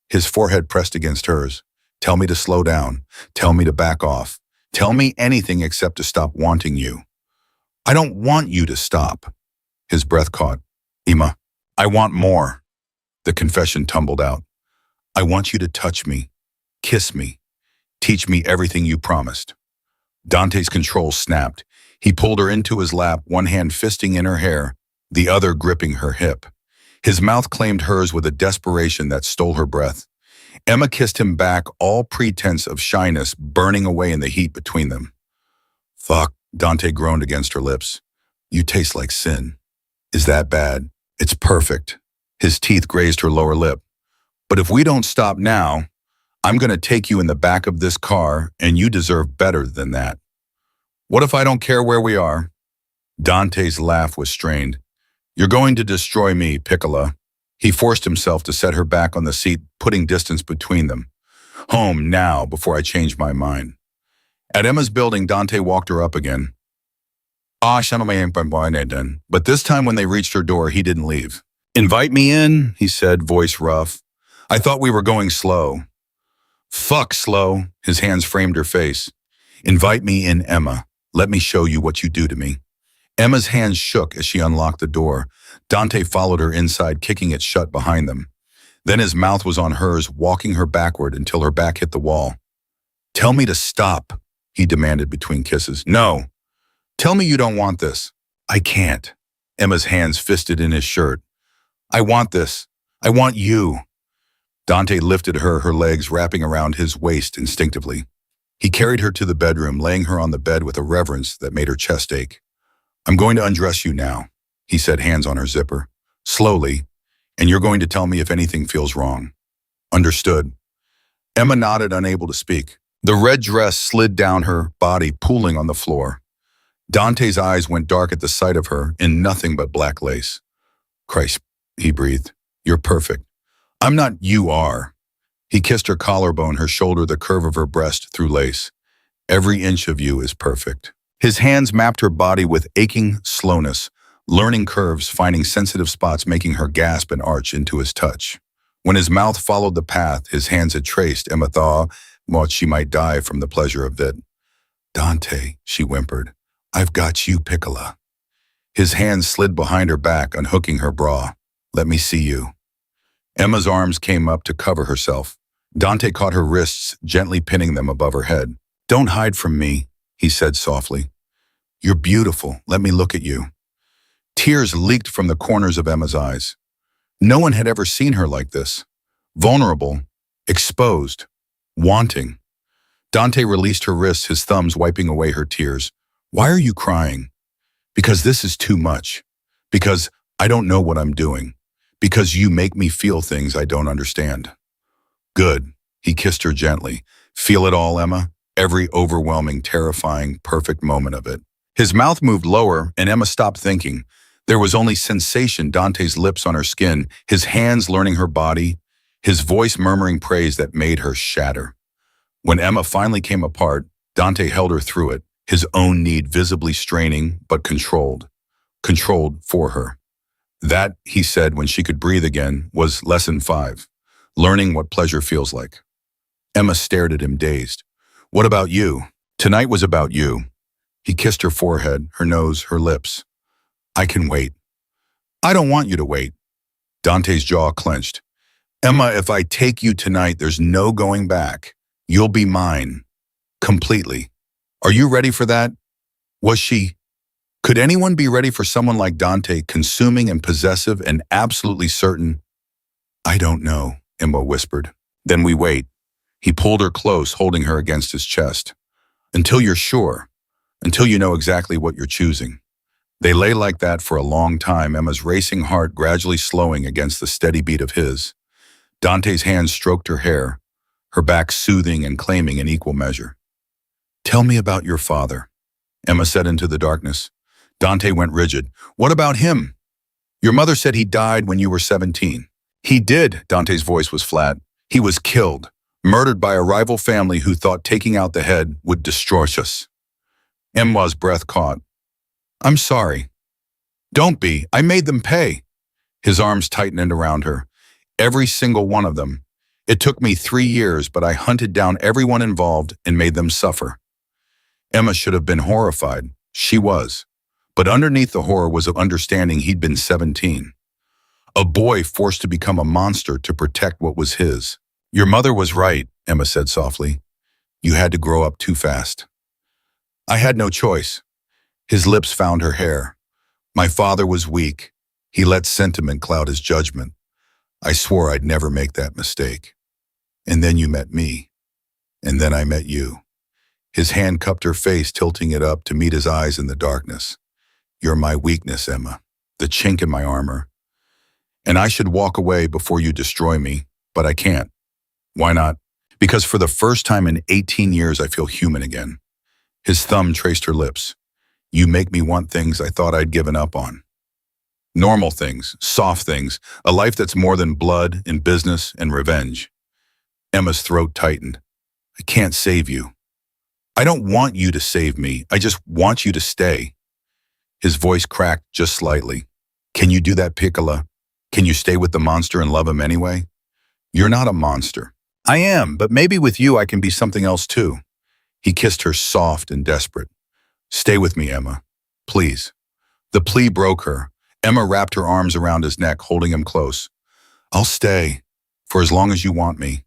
His forehead pressed against hers. Tell me to slow down. Tell me to back off. Tell me anything except to stop wanting you. I don't want you to stop. His breath caught. Emma, I want more. The confession tumbled out. I want you to touch me, kiss me, teach me everything you promised. Dante's control snapped. He pulled her into his lap, one hand fisting in her hair, the other gripping her hip. His mouth claimed hers with a desperation that stole her breath. Emma kissed him back, all pretense of shyness burning away in the heat between them. Fuck, Dante groaned against her lips. You taste like sin. Is that bad? It's perfect. His teeth grazed her lower lip. But if we don't stop now, I'm going to take you in the back of this car, and you deserve better than that. What if I don't care where we are? Dante's laugh was strained. You're going to destroy me, Piccola. He forced himself to set her back on the seat, putting distance between them. Home now, before I change my mind. At Emma's building, Dante walked her up again. But this time when they reached her door, he didn't leave. Invite me in, he said, voice rough. I thought we were going slow. Fuck slow, his hands framed her face. Invite me in, Emma. Let me show you what you do to me. Emma's hands shook as she unlocked the door. Dante followed her inside, kicking it shut behind them. Then his mouth was on hers, walking her backward until her back hit the wall. Tell me to stop, he demanded between kisses. No. Tell me you don't want this. I can't. Emma's hands fisted in his shirt. I want this. I want you. Dante lifted her, her legs wrapping around his waist instinctively. He carried her to the bedroom, laying her on the bed with a reverence that made her chest ache. I'm going to undress you now, he said, hands on her zipper. Slowly, and you're going to tell me if anything feels wrong. Understood. Emma nodded, unable to speak. The red dress slid down her body, pooling on the floor. Dante's eyes went dark at the sight of her in nothing but black lace. Christ, he breathed. You're perfect. I'm not, you are. He kissed her collarbone, her shoulder, the curve of her breast through lace. Every inch of you is perfect. His hands mapped her body with aching slowness, learning curves, finding sensitive spots, making her gasp and arch into his touch. When his mouth followed the path his hands had traced, Emma thought she might die from the pleasure of it. Dante, she whimpered, I've got you, Piccola. His hands slid behind her back, unhooking her bra. Let me see you. Emma's arms came up to cover herself. Dante caught her wrists, gently pinning them above her head. Don't hide from me, he said softly. You're beautiful. Let me look at you. Tears leaked from the corners of Emma's eyes. No one had ever seen her like this. Vulnerable, exposed, wanting. Dante released her wrists, his thumbs wiping away her tears. Why are you crying? Because this is too much. Because I don't know what I'm doing. Because you make me feel things I don't understand. Good. He kissed her gently. Feel it all, Emma? Every overwhelming, terrifying, perfect moment of it. His mouth moved lower, and Emma stopped thinking. There was only sensation, Dante's lips on her skin, his hands learning her body, his voice murmuring praise that made her shatter. When Emma finally came apart, Dante held her through it, his own need visibly straining, but controlled. Controlled for her. That, he said when she could breathe again, was lesson 5. Learning what pleasure feels like. Emma stared at him dazed. What about you? Tonight was about you. He kissed her forehead, her nose, her lips. I can wait. I don't want you to wait. Dante's jaw clenched. Emma, if I take you tonight, there's no going back. You'll be mine. Completely. Are you ready for that? Was she? Could anyone be ready for someone like Dante, consuming and possessive and absolutely certain? I don't know, Emma whispered. Then we wait. He pulled her close, holding her against his chest. Until you're sure. Until you know exactly what you're choosing. They lay like that for a long time, Emma's racing heart gradually slowing against the steady beat of his. Dante's hands stroked her hair, her back soothing and claiming in equal measure. Tell me about your father, Emma said into the darkness. Dante went rigid. What about him? Your mother said he died when you were 17. He did, Dante's voice was flat. He was killed, murdered by a rival family who thought taking out the head would destroy us. Emma's breath caught. I'm sorry. Don't be. I made them pay. His arms tightened around her. Every single one of them. It took me 3 years, but I hunted down everyone involved and made them suffer. Emma should have been horrified. She was. But underneath the horror was of understanding he'd been 17. A boy forced to become a monster to protect what was his. Your mother was right, Emma said softly. You had to grow up too fast. I had no choice. His lips found her hair. My father was weak. He let sentiment cloud his judgment. I swore I'd never make that mistake. And then you met me. And then I met you. His hand cupped her face, tilting it up to meet his eyes in the darkness. You're my weakness, Emma, the chink in my armor. And I should walk away before you destroy me, but I can't. Why not? Because for the first time in 18 years, I feel human again. His thumb traced her lips. You make me want things I thought I'd given up on. Normal things, soft things, a life that's more than blood and business and revenge. Emma's throat tightened. I can't save you. I don't want you to save me. I just want you to stay. His voice cracked just slightly. Can you do that, Piccola? Can you stay with the monster and love him anyway? You're not a monster. I am, but maybe with you I can be something else too. He kissed her soft and desperate. Stay with me, Emma. Please. The plea broke her. Emma wrapped her arms around his neck, holding him close. I'll stay, for as long as you want me.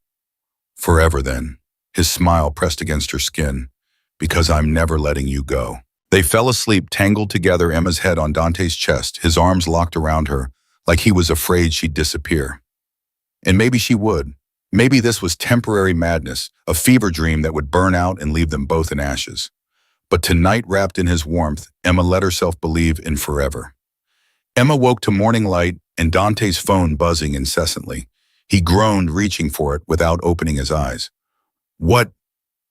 Forever then. His smile pressed against her skin. Because I'm never letting you go. They fell asleep, tangled together, Emma's head on Dante's chest, his arms locked around her, like he was afraid she'd disappear. And maybe she would. Maybe this was temporary madness, a fever dream that would burn out and leave them both in ashes. But tonight, wrapped in his warmth, Emma let herself believe in forever. Emma woke to morning light and Dante's phone buzzing incessantly. He groaned, reaching for it without opening his eyes. What?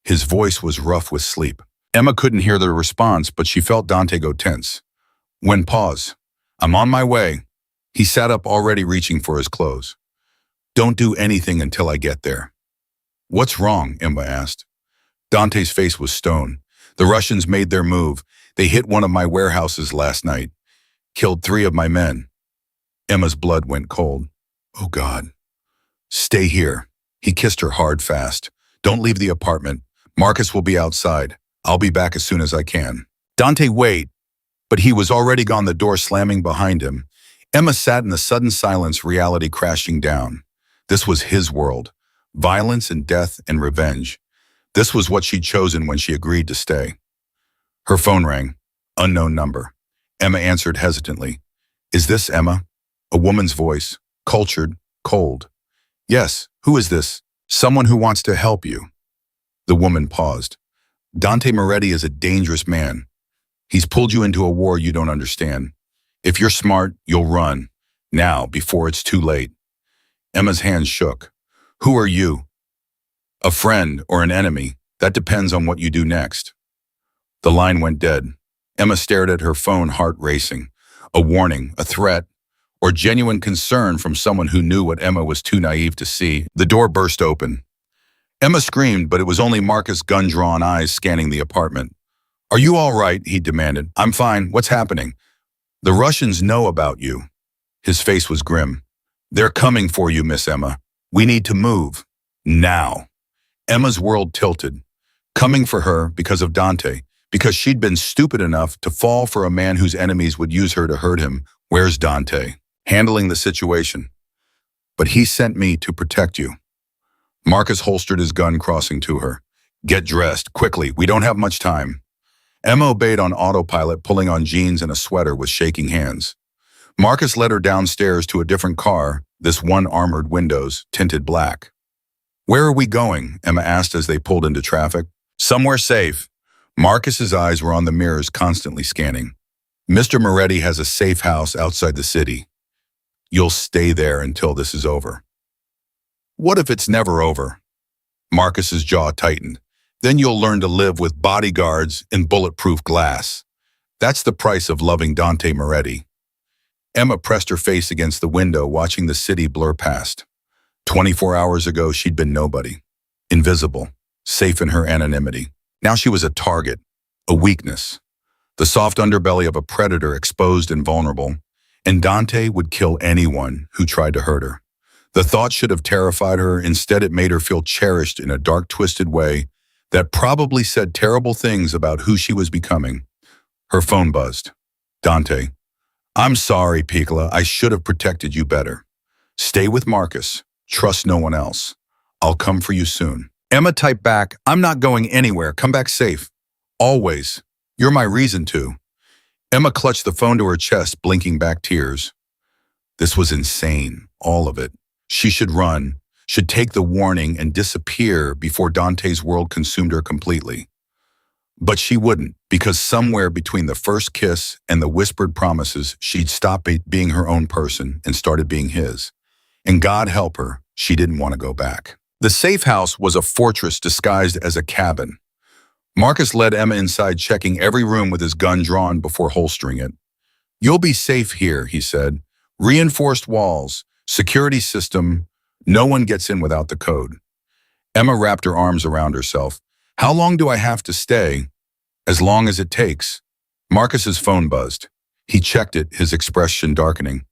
His voice was rough with sleep. Emma couldn't hear the response, but she felt Dante go tense. When pause. I'm on my way. He sat up, already reaching for his clothes. Don't do anything until I get there. What's wrong? Emma asked. Dante's face was stone. The Russians made their move. They hit one of my warehouses last night. Killed 3 of my men. Emma's blood went cold. Oh, God. Stay here. He kissed her hard, fast. Don't leave the apartment. Marcus will be outside. I'll be back as soon as I can. Dante, wait. But he was already gone, the door slamming behind him. Emma sat in the sudden silence, reality crashing down. This was his world. Violence and death and revenge. This was what she'd chosen when she agreed to stay. Her phone rang. Unknown number. Emma answered hesitantly. Is this Emma? A woman's voice. Cultured. Cold. Yes. Who is this? Someone who wants to help you. The woman paused. Dante Moretti is a dangerous man. He's pulled you into a war you don't understand. If you're smart, you'll run. Now, before it's too late. Emma's hands shook. Who are you? A friend or an enemy. That depends on what you do next. The line went dead. Emma stared at her phone, heart racing. A warning, a threat, or genuine concern from someone who knew what Emma was too naive to see. The door burst open. Emma screamed, but it was only Marcus' gun-drawn eyes scanning the apartment. "Are you all right?" he demanded. "I'm fine. What's happening?" "The Russians know about you." His face was grim. "They're coming for you, Miss Emma. We need to move. Now." Emma's world tilted. Coming for her because of Dante, because she'd been stupid enough to fall for a man whose enemies would use her to hurt him. Where's Dante? Handling the situation. "But he sent me to protect you." Marcus holstered his gun, crossing to her. "Get dressed, quickly. We don't have much time." Emma obeyed on autopilot, pulling on jeans and a sweater with shaking hands. Marcus led her downstairs to a different car, this one armored windows, tinted black. "Where are we going?" Emma asked as they pulled into traffic. "Somewhere safe." Marcus's eyes were on the mirrors, constantly scanning. "Mr. Moretti has a safe house outside the city. You'll stay there until this is over." "What if it's never over?" Marcus's jaw tightened. "Then you'll learn to live with bodyguards in bulletproof glass. That's the price of loving Dante Moretti." Emma pressed her face against the window, watching the city blur past. 24 hours ago, she'd been nobody. Invisible, safe in her anonymity. Now she was a target, a weakness. The soft underbelly of a predator, exposed and vulnerable. And Dante would kill anyone who tried to hurt her. The thought should have terrified her. Instead, it made her feel cherished in a dark, twisted way that probably said terrible things about who she was becoming. Her phone buzzed. "Dante. I'm sorry, Piccola. I should have protected you better. Stay with Marcus. Trust no one else. I'll come for you soon." Emma typed back, "I'm not going anywhere. Come back safe. Always. You're my reason to." Emma clutched the phone to her chest, blinking back tears. This was insane, all of it. She should run, should take the warning and disappear before Dante's world consumed her completely. But she wouldn't, because somewhere between the first kiss and the whispered promises, she'd stopped being her own person and started being his. And God help her, she didn't want to go back. The safe house was a fortress disguised as a cabin. Marcus led Emma inside, checking every room with his gun drawn before holstering it. "You'll be safe here," he said. "Reinforced walls, security system, no one gets in without the code." Emma wrapped her arms around herself. "How long do I have to stay?" "As long as it takes." Marcus's phone buzzed. He checked it, his expression darkening.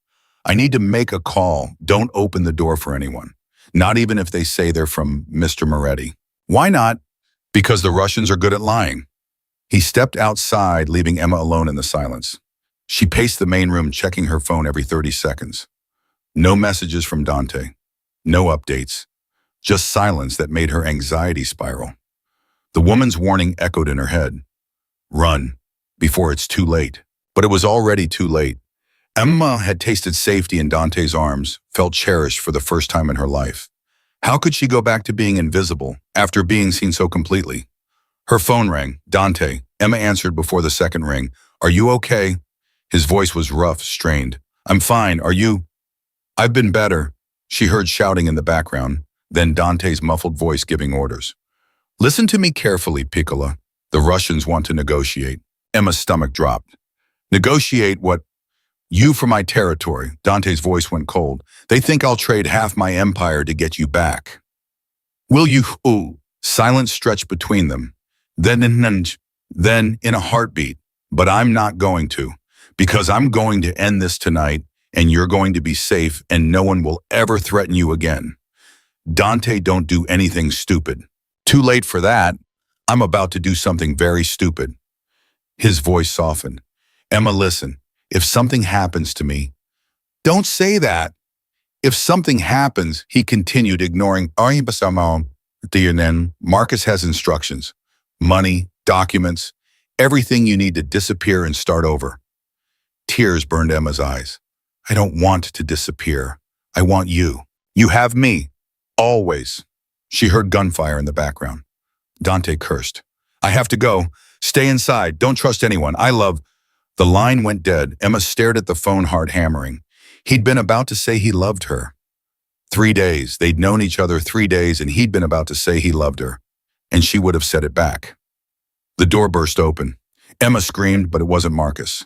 "I need to make a call. Don't open the door for anyone. Not even if they say they're from Mr. Moretti." "Why not?" "Because the Russians are good at lying." He stepped outside, leaving Emma alone in the silence. She paced the main room, checking her phone every 30 seconds. No messages from Dante. No updates. Just silence that made her anxiety spiral. The woman's warning echoed in her head. "Run, before it's too late." But it was already too late. Emma had tasted safety in Dante's arms, felt cherished for the first time in her life. How could she go back to being invisible after being seen so completely? Her phone rang. "Dante." Emma answered before the second ring. "Are you okay?" His voice was rough, strained. "I'm fine. Are you?" "I've been better," she heard shouting in the background, then Dante's muffled voice giving orders. "Listen to me carefully, Piccola. The Russians want to negotiate." Emma's stomach dropped. "Negotiate what?" "You for my territory." Dante's voice went cold. "They think I'll trade half my empire to get you back." "Will you?" Ooh. Silence stretched between them. Then in a heartbeat. "But I'm not going to. Because I'm going to end this tonight, and you're going to be safe, and no one will ever threaten you again. Dante, don't do anything stupid." "Too late for that. I'm about to do something very stupid." His voice softened. "Emma, listen. If something happens to me..." "Don't say that." "If something happens," he continued, ignoring Marcus has instructions. Money, documents, everything you need to disappear and start over. Tears burned Emma's eyes. "I don't want to disappear. I want you. You have me. Always." She heard gunfire in the background. Dante cursed. "I have to go. Stay inside. Don't trust anyone. I love..." The line went dead. Emma stared at the phone, heart hammering. He'd been about to say he loved her. 3 days. They'd known each other 3 days, and he'd been about to say he loved her. And she would have said it back. The door burst open. Emma screamed, but it wasn't Marcus.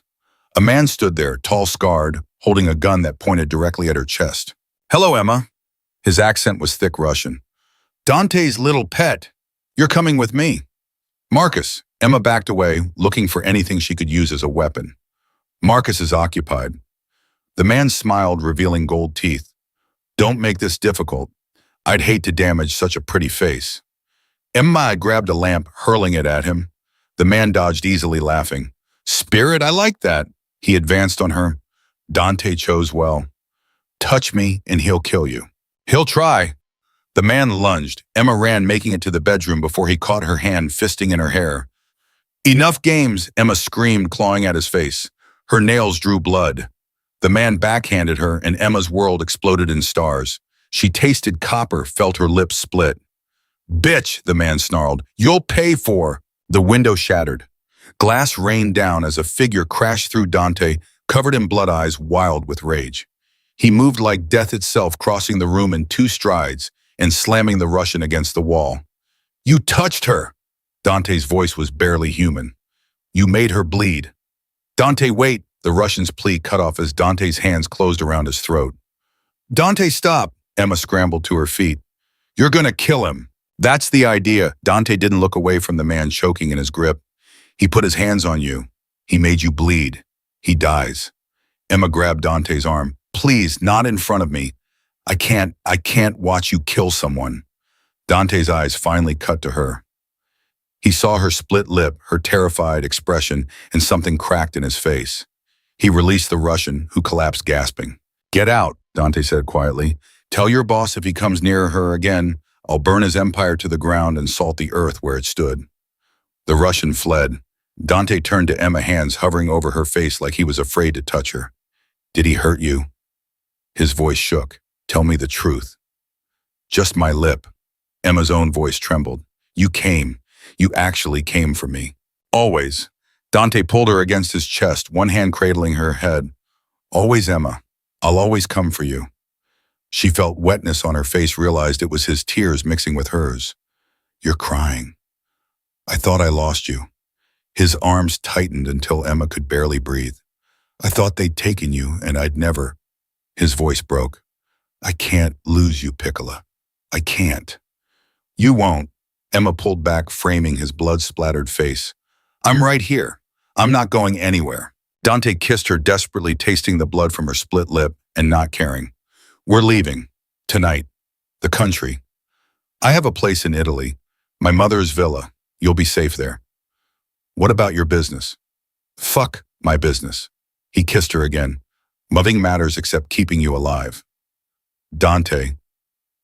A man stood there, tall, scarred, holding a gun that pointed directly at her chest. "Hello, Emma." His accent was thick Russian. "Dante's little pet. You're coming with me." "Marcus." Emma backed away, looking for anything she could use as a weapon. "Marcus is occupied." The man smiled, revealing gold teeth. "Don't make this difficult. I'd hate to damage such a pretty face." Emma grabbed a lamp, hurling it at him. The man dodged easily, laughing. "Spirit, I like that." He advanced on her. Dante chose well. "Touch me and he'll kill you." "He'll try." The man lunged. Emma ran, making it to the bedroom before he caught her hand, fisting in her hair. "Enough games," Emma screamed, clawing at his face. Her nails drew blood. The man backhanded her, and Emma's world exploded in stars. She tasted copper, felt her lips split. "Bitch," the man snarled. "You'll pay for—" The window shattered. Glass rained down as a figure crashed through Dante, covered in blood, eyes wild with rage. He moved like death itself, crossing the room in 2 strides and slamming the Russian against the wall. "You touched her!" Dante's voice was barely human. "You made her bleed." "Dante, wait!" The Russian's plea cut off as Dante's hands closed around his throat. "Dante, stop!" Emma scrambled to her feet. "You're gonna kill him." "That's the idea." Dante didn't look away from the man choking in his grip. "He put his hands on you. He made you bleed. He dies." Emma grabbed Dante's arm. "Please, not in front of me. I can't watch you kill someone." Dante's eyes finally cut to her. He saw her split lip, her terrified expression, and something cracked in his face. He released the Russian, who collapsed gasping. "Get out," Dante said quietly. "Tell your boss if he comes near her again, I'll burn his empire to the ground and salt the earth where it stood." The Russian fled. Dante turned to Emma, hands hovering over her face like he was afraid to touch her. "Did he hurt you?" His voice shook. "Tell me the truth." "Just my lip." Emma's own voice trembled. "You came. You actually came for me." "Always." Dante pulled her against his chest, one hand cradling her head. "Always, Emma. I'll always come for you." She felt wetness on her face, realized it was his tears mixing with hers. "You're crying. I thought I lost you." His arms tightened until Emma could barely breathe. "I thought they'd taken you, and I'd never—" His voice broke. "I can't lose you, Piccola. I can't." "You won't." Emma pulled back, framing his blood-splattered face. "I'm right here. I'm not going anywhere." Dante kissed her desperately, tasting the blood from her split lip and not caring. "We're leaving. Tonight. The country. I have a place in Italy. My mother's villa. You'll be safe there." "What about your business?" "Fuck my business." He kissed her again. "Nothing matters except keeping you alive." "Dante."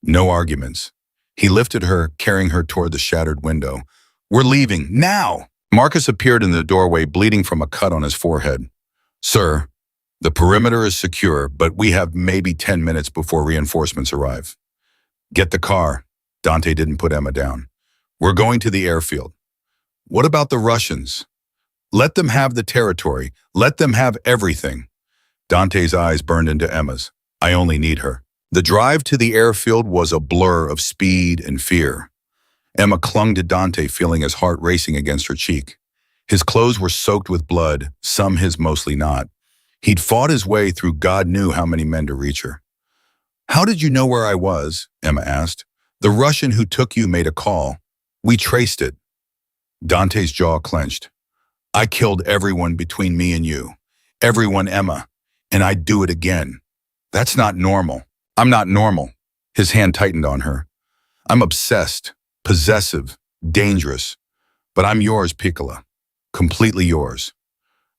No arguments. He lifted her, carrying her toward the shattered window. "We're leaving. Now!" Marcus appeared in the doorway, bleeding from a cut on his forehead. "Sir, the perimeter is secure, but we have maybe 10 minutes before reinforcements arrive." "Get the car." Dante didn't put Emma down. "We're going to the airfield." "What about the Russians?" "Let them have the territory. Let them have everything." Dante's eyes burned into Emma's. "I only need her." The drive to the airfield was a blur of speed and fear. Emma clung to Dante, feeling his heart racing against her cheek. His clothes were soaked with blood, some his, mostly not. He'd fought his way through God knew how many men to reach her. "How did you know where I was?" Emma asked. "The Russian who took you made a call. We traced it." Dante's jaw clenched. "I killed everyone between me and you. Everyone, Emma. And I'd do it again. That's not normal." "I'm not normal." His hand tightened on her. "I'm obsessed, possessive, dangerous. But I'm yours, Piccola. Completely yours."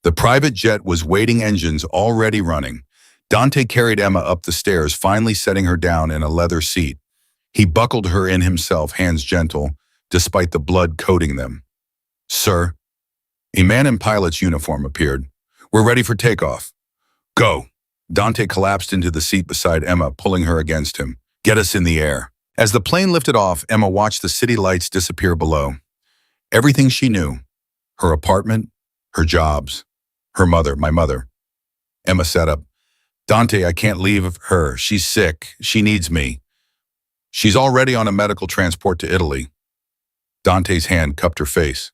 The private jet was waiting, engines already running. Dante carried Emma up the stairs, finally setting her down in a leather seat. He buckled her in himself, hands gentle, despite the blood coating them. "Sir." A man in pilot's uniform appeared. "We're ready for takeoff." "Go." Dante collapsed into the seat beside Emma, pulling her against him. "Get us in the air." As the plane lifted off, Emma watched the city lights disappear below. Everything she knew, her apartment, her jobs, her mother, my mother. Emma sat up. "Dante, I can't leave her. She's sick. She needs me." "She's already on a medical transport to Italy." Dante's hand cupped her face.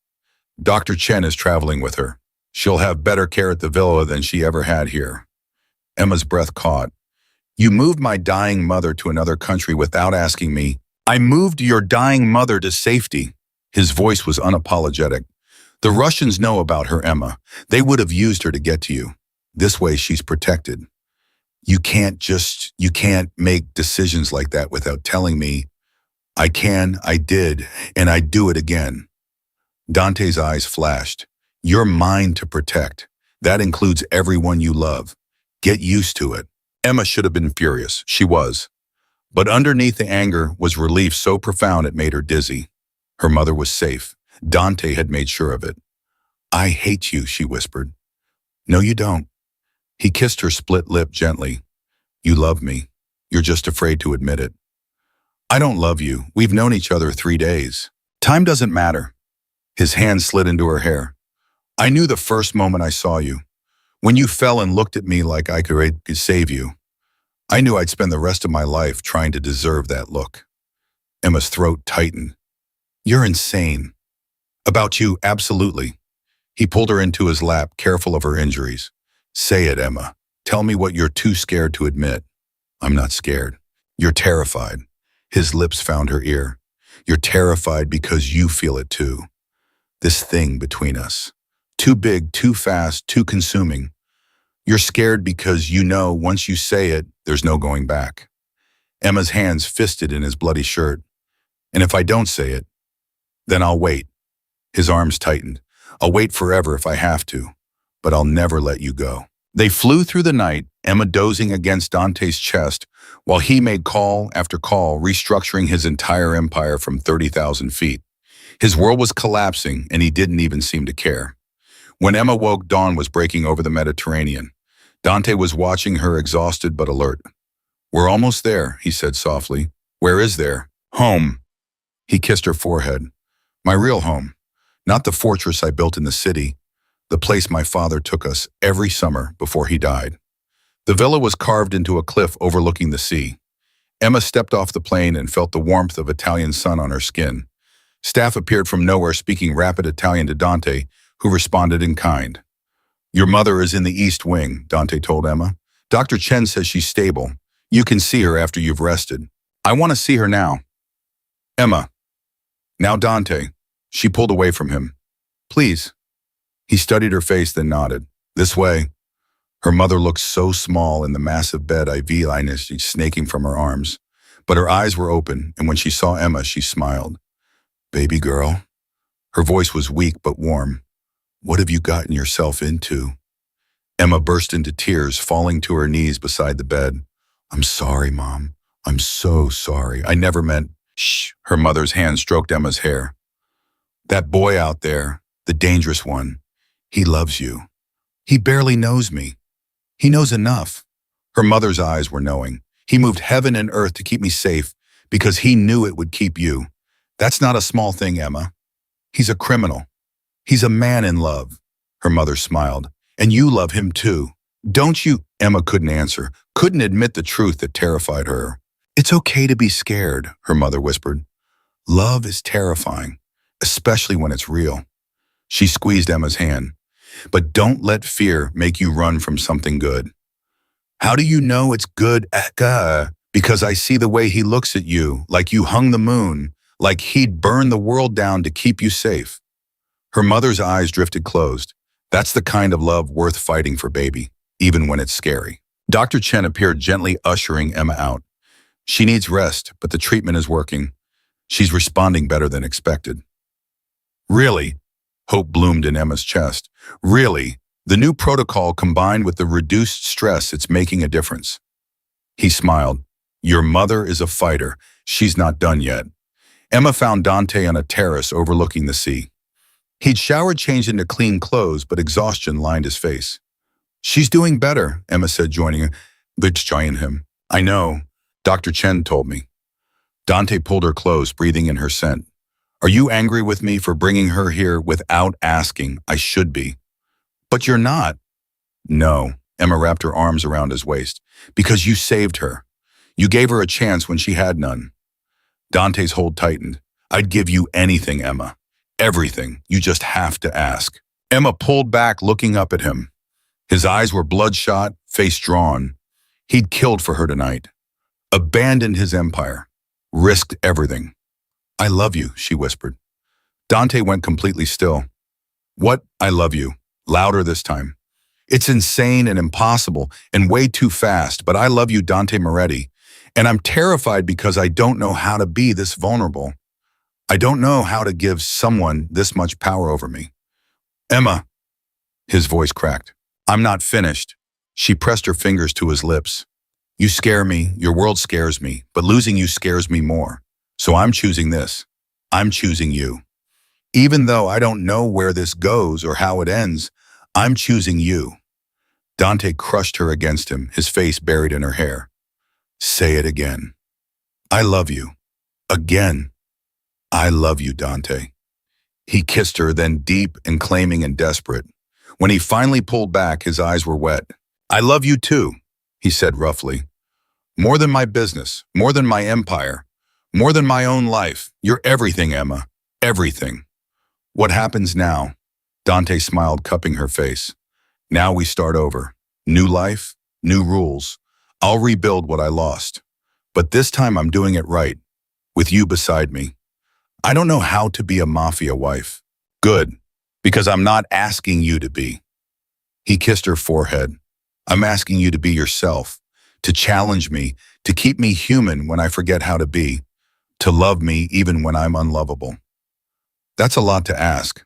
Dr. Chen is traveling with her. She'll have better care at the villa than she ever had here. Emma's breath caught. You moved my dying mother to another country without asking me. I moved your dying mother to safety. His voice was unapologetic. The Russians know about her, Emma. They would have used her to get to you. This way she's protected. You can't make decisions like that without telling me. I can, I did, and I'd do it again. Dante's eyes flashed. You're mine to protect. That includes everyone you love. Get used to it. Emma should have been furious. She was. But underneath the anger was relief so profound it made her dizzy. Her mother was safe. Dante had made sure of it. I hate you, she whispered. No, you don't. He kissed her split lip gently. You love me. You're just afraid to admit it. I don't love you. We've known each other 3 days. Time doesn't matter. His hand slid into her hair. I knew the first moment I saw you. When you fell and looked at me like I could save you. I knew I'd spend the rest of my life trying to deserve that look. Emma's throat tightened. You're insane. About you, absolutely. He pulled her into his lap, careful of her injuries. Say it, Emma. Tell me what you're too scared to admit. I'm not scared. You're terrified. His lips found her ear. You're terrified because you feel it too. This thing between us. Too big, too fast, too consuming. You're scared because you know once you say it, there's no going back. Emma's hands fisted in his bloody shirt. And if I don't say it, then I'll wait. His arms tightened. I'll wait forever if I have to, but I'll never let you go. They flew through the night, Emma dozing against Dante's chest, while he made call after call, restructuring his entire empire from 30,000 feet. His world was collapsing, and he didn't even seem to care. When Emma woke, dawn was breaking over the Mediterranean. Dante was watching her, exhausted but alert. We're almost there, he said softly. Where is there? Home. He kissed her forehead. My real home. Not the fortress I built in the city. The place my father took us every summer before he died. The villa was carved into a cliff overlooking the sea. Emma stepped off the plane and felt the warmth of Italian sun on her skin. Staff appeared from nowhere speaking rapid Italian to Dante, who responded in kind. Your mother is in the East Wing, Dante told Emma. Dr. Chen says she's stable. You can see her after you've rested. I want to see her now. Emma. Now Dante. She pulled away from him. Please. He studied her face, then nodded. This way. Her mother looked so small in the massive bed IV lines snaking from her arms. But her eyes were open, and when she saw Emma, she smiled. Baby girl. Her voice was weak but warm. What have you gotten yourself into? Emma burst into tears, falling to her knees beside the bed. I'm sorry, Mom. I'm so sorry. I never meant... Shh. Her mother's hand stroked Emma's hair. That boy out there, the dangerous one, he loves you. He barely knows me. He knows enough. Her mother's eyes were knowing. He moved heaven and earth to keep me safe because he knew it would keep you. That's not a small thing, Emma. He's a criminal. He's a man in love. Her mother smiled. And you love him too. Don't you? Emma couldn't answer, couldn't admit the truth that terrified her. It's okay to be scared, her mother whispered. Love is terrifying, especially when it's real. She squeezed Emma's hand. But don't let fear make you run from something good. How do you know it's good? Because I see the way he looks at you, like you hung the moon, like he'd burn the world down to keep you safe. Her mother's eyes drifted closed. That's the kind of love worth fighting for, baby, even when it's scary. Dr. Chen appeared, gently ushering Emma out. She needs rest, but the treatment is working. She's responding better than expected. Really? Hope bloomed in Emma's chest. Really? The new protocol combined with the reduced stress, it's making a difference. He smiled. Your mother is a fighter. She's not done yet. Emma found Dante on a terrace overlooking the sea. He'd showered, changed into clean clothes, but exhaustion lined his face. She's doing better, Emma said, joining him. I know. Dr. Chen told me. Dante pulled her close, breathing in her scent. Are you angry with me for bringing her here without asking? I should be. But you're not. No, Emma wrapped her arms around his waist. Because you saved her. You gave her a chance when she had none. Dante's hold tightened. I'd give you anything, Emma. Everything. You just have to ask. Emma pulled back, looking up at him. His eyes were bloodshot, face drawn. He'd killed for her tonight. Abandoned his empire. Risked everything. I love you, she whispered. Dante went completely still. What? I love you. Louder this time. It's insane and impossible and way too fast, but I love you, Dante Moretti. And I'm terrified because I don't know how to be this vulnerable. I don't know how to give someone this much power over me. Emma, his voice cracked. I'm not finished. She pressed her fingers to his lips. You scare me, your world scares me, but losing you scares me more. So I'm choosing this. I'm choosing you. Even though I don't know where this goes or how it ends, I'm choosing you. Dante crushed her against him, his face buried in her hair. Say it again. I love you. Again. I love you, Dante. He kissed her, then deep and claiming and desperate. When he finally pulled back, his eyes were wet. I love you too, he said roughly. More than my business, more than my empire, more than my own life. You're everything, Emma. Everything. What happens now? Dante smiled, cupping her face. Now we start over. New life, new rules. I'll rebuild what I lost. But this time I'm doing it right, with you beside me. I don't know how to be a mafia wife. Good, because I'm not asking you to be. He kissed her forehead. I'm asking you to be yourself, to challenge me, to keep me human when I forget how to be, to love me even when I'm unlovable. That's a lot to ask.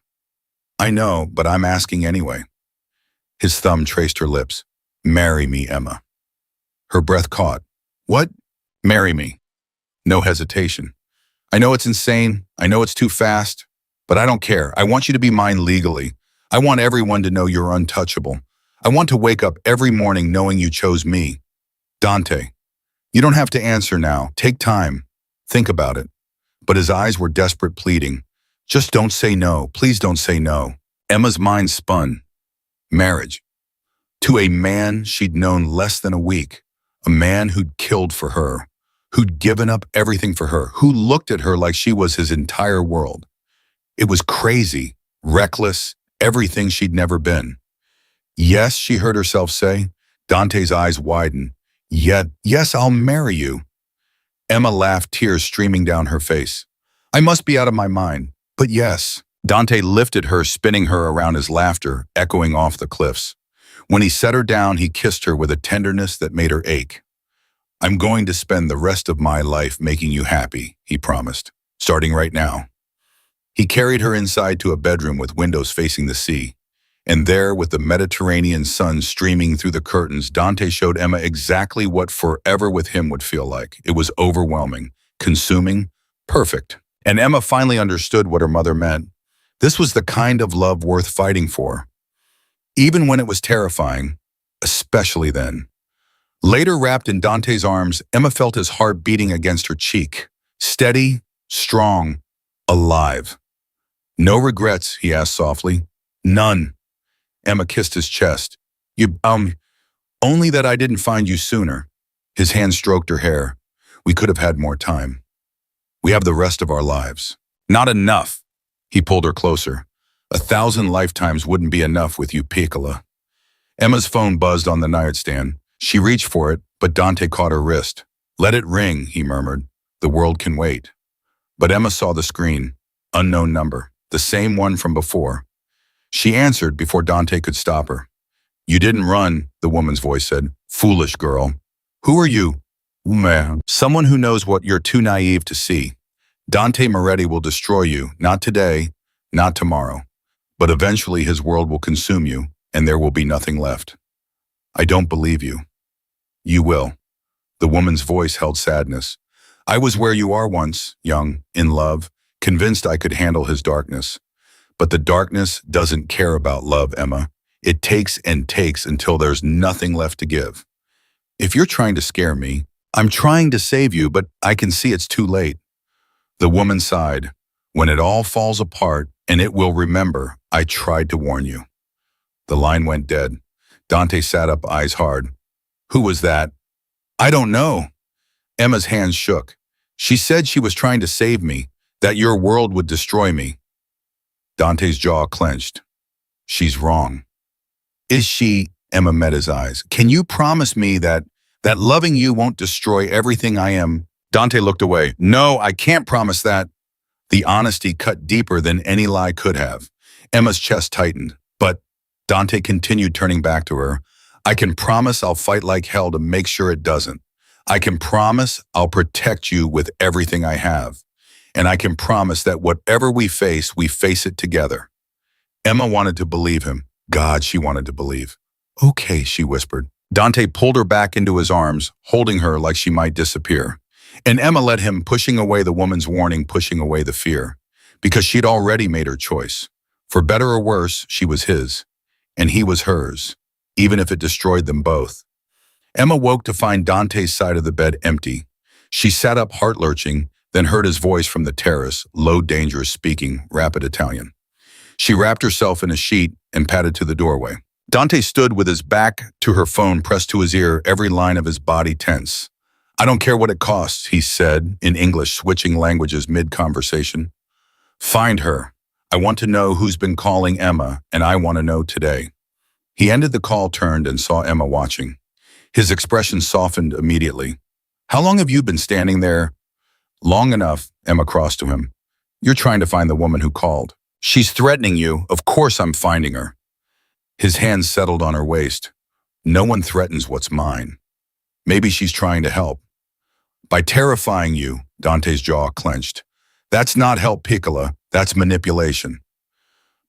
I know, but I'm asking anyway. His thumb traced her lips. Marry me, Emma. Her breath caught. What? Marry me. No hesitation. I know it's insane. I know it's too fast. But I don't care. I want you to be mine legally. I want everyone to know you're untouchable. I want to wake up every morning knowing you chose me. Dante, you don't have to answer now. Take time. Think about it. But his eyes were desperate, pleading. Just don't say no. Please don't say no. Emma's mind spun. Marriage. To a man she'd known less than a week. A man who'd killed for her. Who'd given up everything for her. Who looked at her like she was his entire world. It was crazy, reckless, everything she'd never been. Yes, she heard herself say. Dante's eyes widened. Yet, yes, I'll marry you. Emma laughed, tears streaming down her face. I must be out of my mind, but yes. Dante lifted her, spinning her around, his laughter echoing off the cliffs. When he set her down, he kissed her with a tenderness that made her ache. I'm going to spend the rest of my life making you happy, he promised, starting right now. He carried her inside to a bedroom with windows facing the sea. And there, with the Mediterranean sun streaming through the curtains, Dante showed Emma exactly what forever with him would feel like. It was overwhelming, consuming, perfect. And Emma finally understood what her mother meant. This was the kind of love worth fighting for. Even when it was terrifying, especially then. Later, wrapped in Dante's arms, Emma felt his heart beating against her cheek. Steady, strong, alive. No regrets, he asked softly. None. Emma kissed his chest. Only that I didn't find you sooner. His hand stroked her hair. We could have had more time. We have the rest of our lives. Not enough. He pulled her closer. 1,000 lifetimes wouldn't be enough with you, Piccola. Emma's phone buzzed on the nightstand. She reached for it, but Dante caught her wrist. Let it ring, he murmured. The world can wait. But Emma saw the screen. Unknown number. The same one from before. She answered before Dante could stop her. You didn't run, the woman's voice said. Foolish girl. Who are you? Man. Someone who knows what you're too naive to see. Dante Moretti will destroy you, not today, not tomorrow. But eventually his world will consume you, and there will be nothing left. I don't believe you. You will. The woman's voice held sadness. I was where you are once, young, in love, convinced I could handle his darkness. But the darkness doesn't care about love, Emma. It takes and takes until there's nothing left to give. If you're trying to scare me, I'm trying to save you, but I can see it's too late. The woman sighed. When it all falls apart, and it will remember, I tried to warn you. The line went dead. Dante sat up, eyes hard. Who was that? I don't know. Emma's hands shook. She said she was trying to save me, that your world would destroy me. Dante's jaw clenched. She's wrong. Is she? Emma met his eyes. Can you promise me that loving you won't destroy everything I am? Dante looked away. No, I can't promise that. The honesty cut deeper than any lie could have. Emma's chest tightened, but Dante continued, turning back to her. I can promise I'll fight like hell to make sure it doesn't. I can promise I'll protect you with everything I have. And I can promise that whatever we face it together. Emma wanted to believe him. God, she wanted to believe. Okay, she whispered. Dante pulled her back into his arms, holding her like she might disappear. And Emma let him, pushing away the woman's warning, pushing away the fear. Because she'd already made her choice. For better or worse, she was his. And he was hers, even if it destroyed them both. Emma woke to find Dante's side of the bed empty. She sat up, heart-lurching, then heard his voice from the terrace, low, dangerous speaking, rapid Italian. She wrapped herself in a sheet and padded to the doorway. Dante stood with his back to her phone pressed to his ear, every line of his body tense. I don't care what it costs, he said, in English, switching languages mid-conversation. Find her. I want to know who's been calling Emma, and I want to know today. He ended the call, turned, and saw Emma watching. His expression softened immediately. How long have you been standing there? Long enough, Emma crossed to him. You're trying to find the woman who called. She's threatening you. Of course I'm finding her. His hands settled on her waist. No one threatens what's mine. Maybe she's trying to help. By terrifying you, Dante's jaw clenched. That's not help, Piccola. That's manipulation.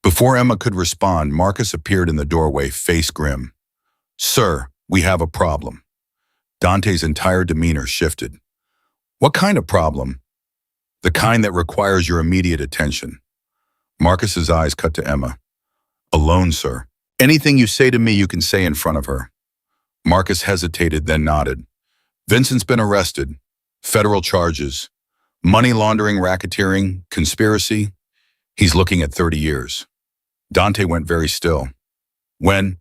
Before Emma could respond, Marcus appeared in the doorway, face grim. Sir, we have a problem. Dante's entire demeanor shifted. What kind of problem? The kind that requires your immediate attention. Marcus's eyes cut to Emma. Alone, sir. Anything you say to me, you can say in front of her. Marcus hesitated, then nodded. Vincent's been arrested. Federal charges. Money laundering, racketeering, conspiracy. He's looking at 30 years. Dante went very still. When?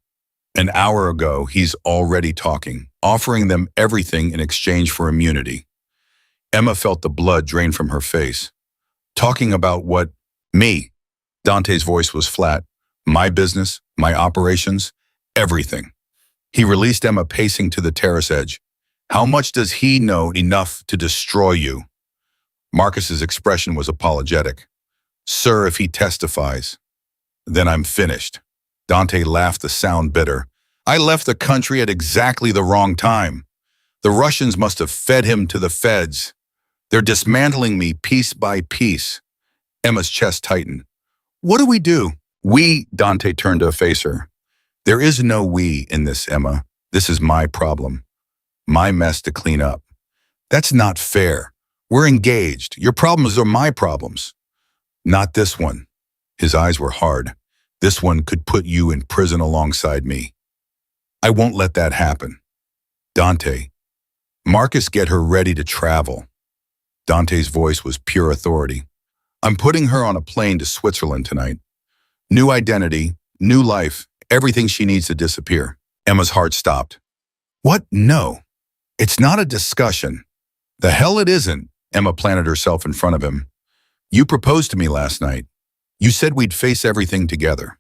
An hour ago, he's already talking, offering them everything in exchange for immunity. Emma felt the blood drain from her face. Talking about what? Me. Dante's voice was flat. My business, my operations, everything. He released Emma, pacing to the terrace edge. How much does he know enough to destroy you? Marcus's expression was apologetic. Sir, if he testifies, then I'm finished. Dante laughed, the sound bitter. I left the country at exactly the wrong time. The Russians must have fed him to the feds. They're dismantling me piece by piece. Emma's chest tightened. What do we do? We, Dante turned to face her. There is no we in this, Emma. This is my problem. My mess to clean up. That's not fair. We're engaged. Your problems are my problems. Not this one. His eyes were hard. This one could put you in prison alongside me. I won't let that happen. Dante. Marcus, get her ready to travel. Dante's voice was pure authority. I'm putting her on a plane to Switzerland tonight. New identity, new life, everything she needs to disappear. Emma's heart stopped. What? No. It's not a discussion. The hell it isn't. Emma planted herself in front of him. You proposed to me last night. You said we'd face everything together.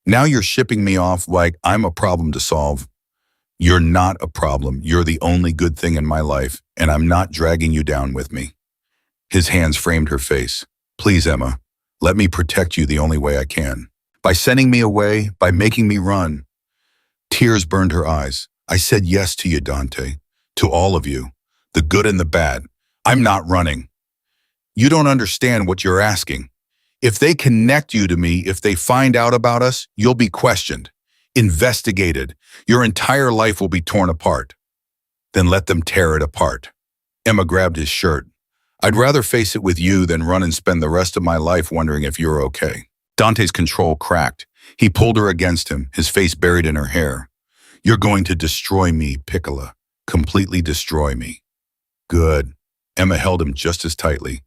Now you're shipping me off like I'm a problem to solve. You're not a problem. You're the only good thing in my life, and I'm not dragging you down with me. His hands framed her face. Please, Emma, let me protect you the only way I can. By sending me away, by making me run. Tears burned her eyes. I said yes to you, Dante. To all of you. The good and the bad. I'm not running. You don't understand what you're asking. If they connect you to me, if they find out about us, you'll be questioned, investigated. Your entire life will be torn apart. Then let them tear it apart. Emma grabbed his shirt. I'd rather face it with you than run and spend the rest of my life wondering if you're okay. Dante's control cracked. He pulled her against him, his face buried in her hair. You're going to destroy me, Piccola. Completely destroy me. Good. Emma held him just as tightly.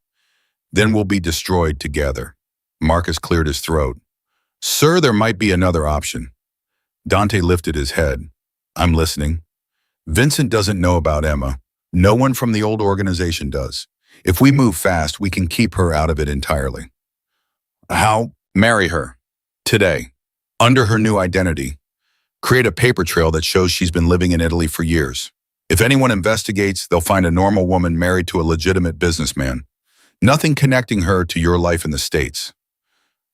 Then we'll be destroyed together. Marcus cleared his throat. Sir, there might be another option. Dante lifted his head. I'm listening. Vincent doesn't know about Emma. No one from the old organization does. If we move fast, we can keep her out of it entirely. How? Marry her. Today. Under her new identity. Create a paper trail that shows she's been living in Italy for years. If anyone investigates, they'll find a normal woman married to a legitimate businessman. Nothing connecting her to your life in the States.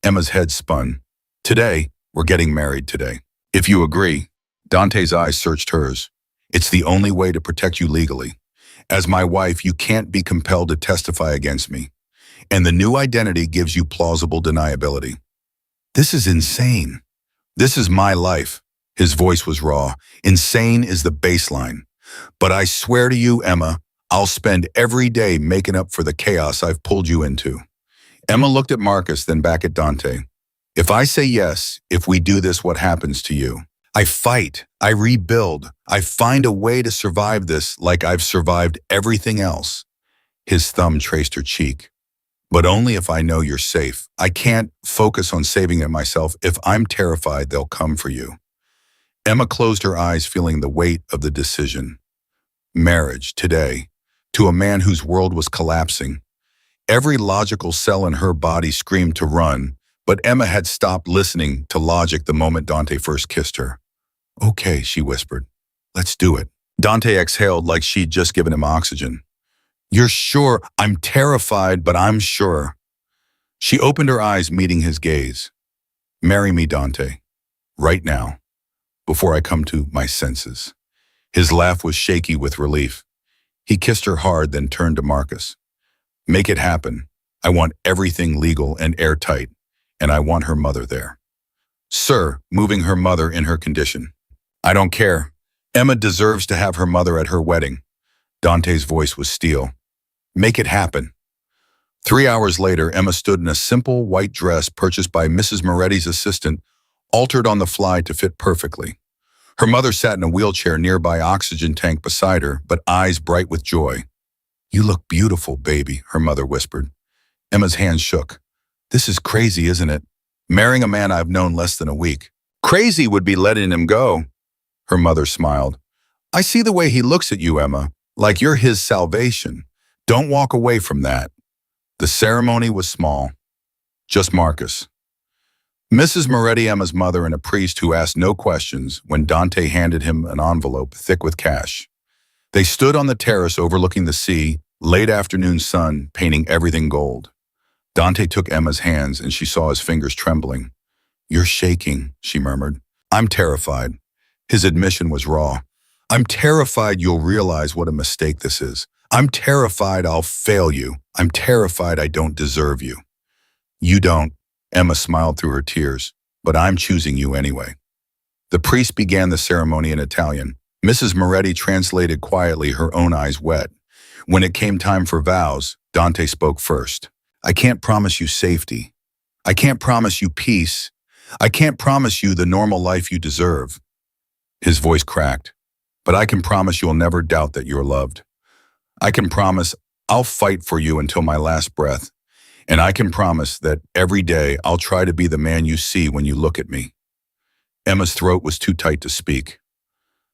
Emma's head spun. Today, we're getting married today. If you agree. Dante's eyes searched hers. It's the only way to protect you legally. As my wife, you can't be compelled to testify against me. And the new identity gives you plausible deniability. This is insane. This is my life. His voice was raw. Insane is the baseline. But I swear to you, Emma, I'll spend every day making up for the chaos I've pulled you into. Emma looked at Marcus, then back at Dante. If I say yes, if we do this, what happens to you? I fight. I rebuild. I find a way to survive this like I've survived everything else. His thumb traced her cheek. But only if I know you're safe. I can't focus on saving it myself. If I'm terrified, they'll come for you. Emma closed her eyes, feeling the weight of the decision. Marriage, today, to a man whose world was collapsing. Every logical cell in her body screamed to run, but Emma had stopped listening to logic the moment Dante first kissed her. Okay, she whispered. Let's do it. Dante exhaled like she'd just given him oxygen. You're sure? I'm terrified, but I'm sure. She opened her eyes, meeting his gaze. Marry me, Dante. Right now. Before I come to my senses. His laugh was shaky with relief. He kissed her hard, then turned to Marcus. Make it happen. I want everything legal and airtight, and I want her mother there. Sir, moving her mother in her condition. I don't care. Emma deserves to have her mother at her wedding. Dante's voice was steel. Make it happen. 3 hours later, Emma stood in a simple white dress purchased by Mrs. Moretti's assistant, altered on the fly to fit perfectly. Her mother sat in a wheelchair nearby, oxygen tank beside her, but eyes bright with joy. You look beautiful, baby, her mother whispered. Emma's hands shook. This is crazy, isn't it? Marrying a man I've known less than a week. Crazy would be letting him go. Her mother smiled. I see the way he looks at you, Emma, like you're his salvation. Don't walk away from that. The ceremony was small. Just Marcus. Mrs. Moretti, Emma's mother, and a priest who asked no questions when Dante handed him an envelope thick with cash. They stood on the terrace overlooking the sea, late afternoon sun painting everything gold. Dante took Emma's hands and she saw his fingers trembling. You're shaking, she murmured. I'm terrified. His admission was raw. I'm terrified you'll realize what a mistake this is. I'm terrified I'll fail you. I'm terrified I don't deserve you. You don't. Emma smiled through her tears, but I'm choosing you anyway. The priest began the ceremony in Italian. Mrs. Moretti translated quietly, her own eyes wet. When it came time for vows, Dante spoke first. I can't promise you safety. I can't promise you peace. I can't promise you the normal life you deserve. His voice cracked. But I can promise you'll never doubt that you're loved. I can promise I'll fight for you until my last breath. And I can promise that every day I'll try to be the man you see when you look at me. Emma's throat was too tight to speak.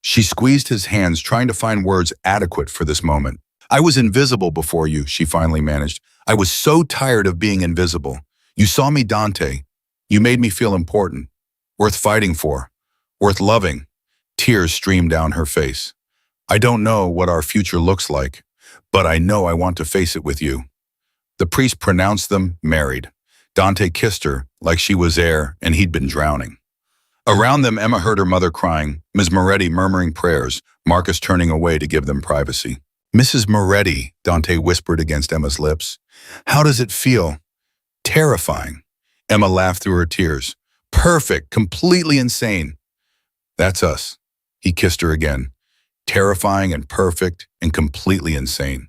She squeezed his hands, trying to find words adequate for this moment. I was invisible before you, she finally managed. I was so tired of being invisible. You saw me, Dante. You made me feel important, worth fighting for, worth loving. Tears streamed down her face. I don't know what our future looks like, but I know I want to face it with you. The priest pronounced them married. Dante kissed her like she was air and he'd been drowning. Around them, Emma heard her mother crying, Ms. Moretti murmuring prayers, Marcus turning away to give them privacy. Mrs. Moretti, Dante whispered against Emma's lips. How does it feel? Terrifying. Emma laughed through her tears. Perfect, completely insane. That's us. He kissed her again. Terrifying and perfect and completely insane.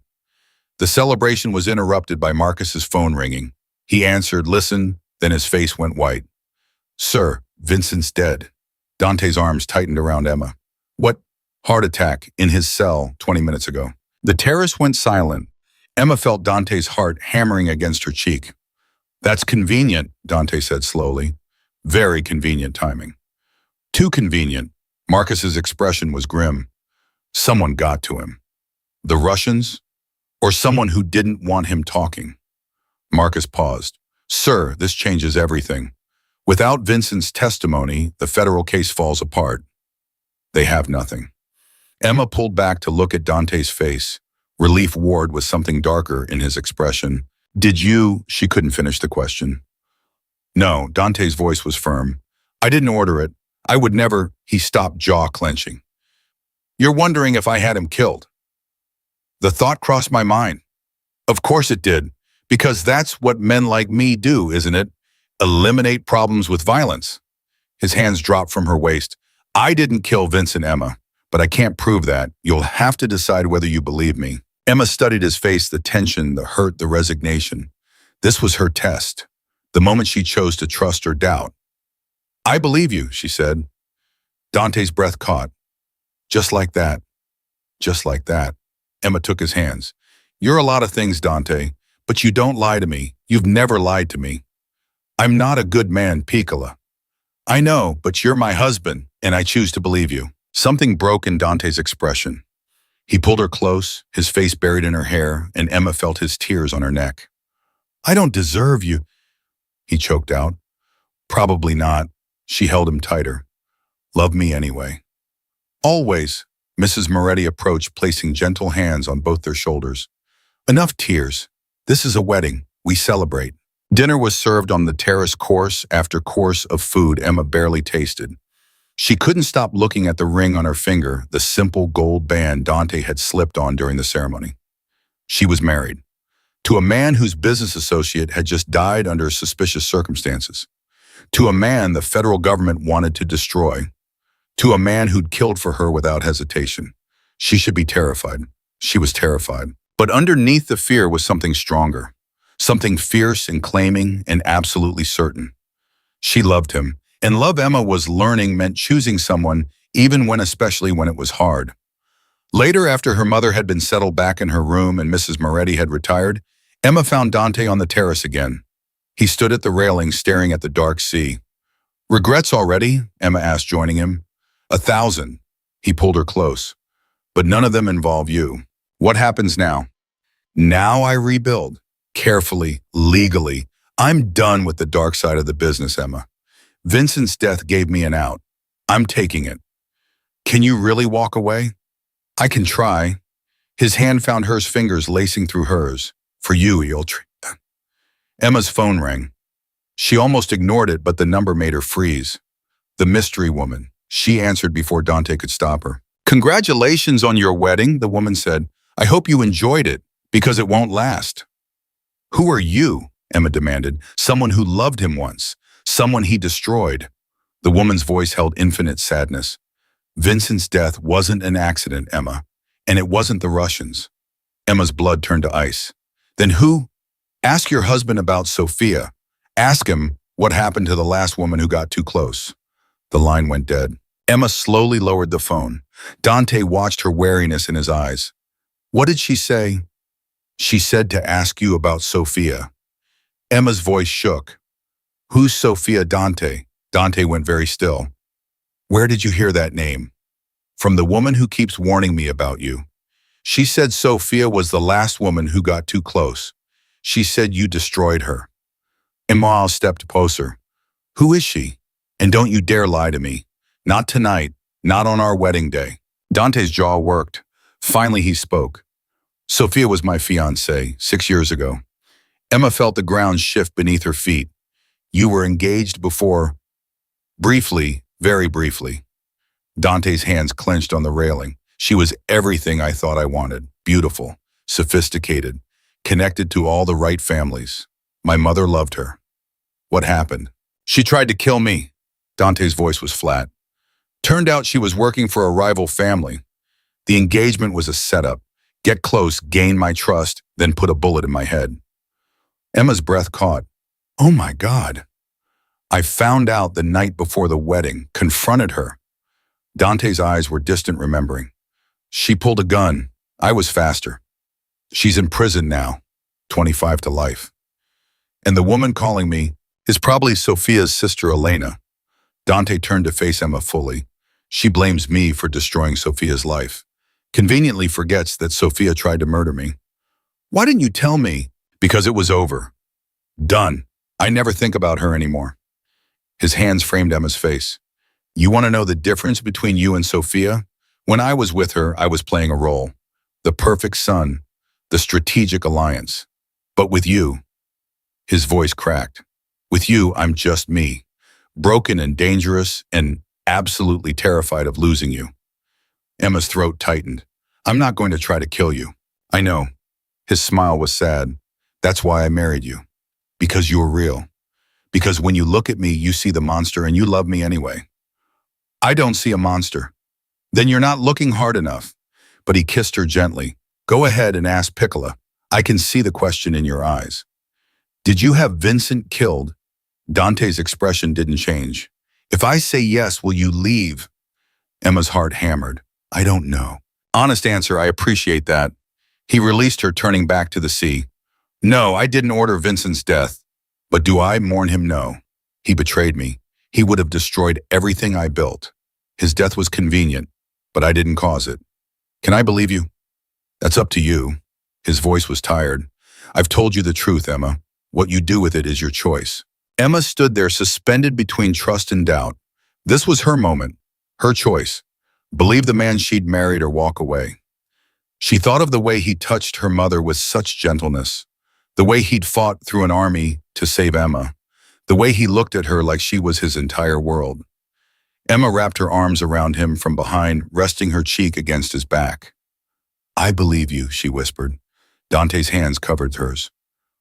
The celebration was interrupted by Marcus's phone ringing. He answered, listened, then his face went white. Sir, Vincent's dead. Dante's arms tightened around Emma. What? Heart attack in his cell 20 minutes ago. The terrace went silent. Emma felt Dante's heart hammering against her cheek. That's convenient, Dante said slowly. Very convenient timing. Too convenient. Marcus's expression was grim. Someone got to him. The Russians? Or someone who didn't want him talking? Marcus paused. Sir, this changes everything. Without Vincent's testimony, the federal case falls apart. They have nothing. Emma pulled back to look at Dante's face. Relief warred with something darker in his expression. Did you? She couldn't finish the question. No, Dante's voice was firm. I didn't order it. I would never. He stopped, jaw clenching. You're wondering if I had him killed. The thought crossed my mind. Of course it did, because that's what men like me do, isn't it? Eliminate problems with violence. His hands dropped from her waist. I didn't kill Vincent, Emma, but I can't prove that. You'll have to decide whether you believe me. Emma studied his face, the tension, the hurt, the resignation. This was her test, the moment she chose to trust or doubt. I believe you, she said. Dante's breath caught. Just like that. Just like that. Emma took his hands. You're a lot of things, Dante, but you don't lie to me. You've never lied to me. I'm not a good man, Piccola. I know, but you're my husband, and I choose to believe you. Something broke in Dante's expression. He pulled her close, his face buried in her hair, and Emma felt his tears on her neck. I don't deserve you, he choked out. Probably not. She held him tighter. Love me anyway. Always, Mrs. Moretti approached, placing gentle hands on both their shoulders. Enough tears. This is a wedding. We celebrate. Dinner was served on the terrace, course after course of food Emma barely tasted. She couldn't stop looking at the ring on her finger, the simple gold band Dante had slipped on during the ceremony. She was married to a man whose business associate had just died under suspicious circumstances, to a man the federal government wanted to destroy, to a man who'd killed for her without hesitation. She should be terrified. She was terrified. But underneath the fear was something stronger, something fierce and claiming and absolutely certain. She loved him, and love, Emma was learning, meant choosing someone especially when it was hard. Later, after her mother had been settled back in her room and Mrs. Moretti had retired, Emma found Dante on the terrace again. He stood at the railing staring at the dark sea. Regrets already? Emma asked, joining him. 1,000. He pulled her close. But none of them involve you. What happens now? Now I rebuild. Carefully, legally. I'm done with the dark side of the business, Emma. Vincent's death gave me an out. I'm taking it. Can you really walk away? I can try. His hand found hers, fingers lacing through hers. For you, he'll Emma's phone rang. She almost ignored it, but the number made her freeze. The mystery woman. She answered before Dante could stop her. Congratulations on your wedding, the woman said. I hope you enjoyed it, because it won't last. Who are you? Emma demanded. Someone who loved him once. Someone he destroyed. The woman's voice held infinite sadness. Vincent's death wasn't an accident, Emma, and it wasn't the Russians. Emma's blood turned to ice. Then who? Ask your husband about Sophia. Ask him what happened to the last woman who got too close. The line went dead. Emma slowly lowered the phone. Dante watched her wariness in his eyes. What did she say? She said to ask you about Sophia. Emma's voice shook. Who's Sophia, Dante? Dante went very still. Where did you hear that name? From the woman who keeps warning me about you. She said Sophia was the last woman who got too close. She said you destroyed her. Emma stepped closer. Who is she? And don't you dare lie to me. Not tonight, not on our wedding day. Dante's jaw worked. Finally he spoke. Sophia was my fiancée 6 years ago. Emma felt the ground shift beneath her feet. You were engaged before. Briefly, very briefly. Dante's hands clenched on the railing. She was everything I thought I wanted. Beautiful, sophisticated, connected to all the right families. My mother loved her. What happened? She tried to kill me. Dante's voice was flat. Turned out she was working for a rival family. The engagement was a setup. Get close, gain my trust, then put a bullet in my head. Emma's breath caught. Oh my God. I found out the night before the wedding, confronted her. Dante's eyes were distant, remembering. She pulled a gun. I was faster. She's in prison now, 25 to life. And the woman calling me is probably Sophia's sister, Elena. Dante turned to face Emma fully. She blames me for destroying Sophia's life. Conveniently forgets that Sophia tried to murder me. Why didn't you tell me? Because it was over. Done. I never think about her anymore. His hands framed Emma's face. You want to know the difference between you and Sophia? When I was with her, I was playing a role. The perfect son, the strategic alliance. But with you, his voice cracked. With you, I'm just me. Broken and dangerous and absolutely terrified of losing you. Emma's throat tightened. I'm not going to try to kill you. I know. His smile was sad. That's why I married you. Because you're real. Because when you look at me, you see the monster and you love me anyway. I don't see a monster. Then you're not looking hard enough. But he kissed her gently. Go ahead and ask Piccola. I can see the question in your eyes. Did you have Vincent killed? Dante's expression didn't change. If I say yes, will you leave? Emma's heart hammered. I don't know. Honest answer, I appreciate that. He released her, turning back to the sea. No, I didn't order Vincent's death. But do I mourn him? No. He betrayed me. He would have destroyed everything I built. His death was convenient, but I didn't cause it. Can I believe you? That's up to you. His voice was tired. I've told you the truth, Emma. What you do with it is your choice. Emma stood there suspended between trust and doubt. This was her moment, her choice. Believe the man she'd married or walk away. She thought of the way he touched her mother with such gentleness, the way he'd fought through an army to save Emma, the way he looked at her like she was his entire world. Emma wrapped her arms around him from behind, resting her cheek against his back. I believe you, she whispered. Dante's hands covered hers.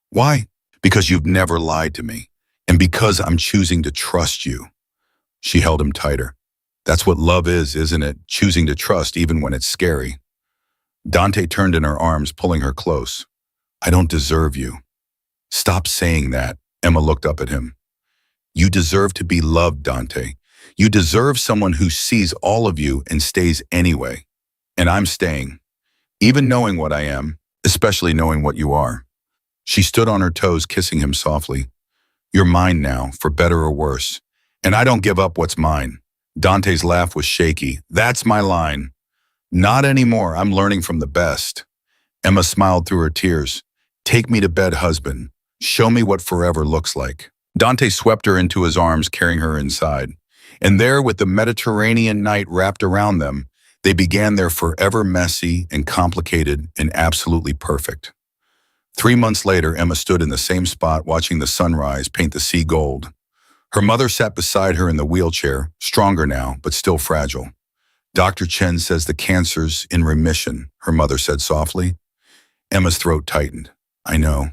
Why? Because you've never lied to me, and because I'm choosing to trust you. She held him tighter. That's what love is, isn't it? Choosing to trust even when it's scary. Dante turned in her arms, pulling her close. I don't deserve you. Stop saying that. Emma looked up at him. You deserve to be loved, Dante. You deserve someone who sees all of you and stays anyway. And I'm staying. Even knowing what I am, especially knowing what you are. She stood on her toes, kissing him softly. You're mine now, for better or worse. And I don't give up what's mine. Dante's laugh was shaky. That's my line. Not anymore. I'm learning from the best. Emma smiled through her tears. Take me to bed, husband. Show me what forever looks like. Dante swept her into his arms, carrying her inside. And there, with the Mediterranean night wrapped around them, they began their forever messy and complicated and absolutely perfect. 3 months later, Emma stood in the same spot watching the sunrise paint the sea gold. Her mother sat beside her in the wheelchair, stronger now, but still fragile. Dr. Chen says the cancer's in remission, her mother said softly. Emma's throat tightened. I know.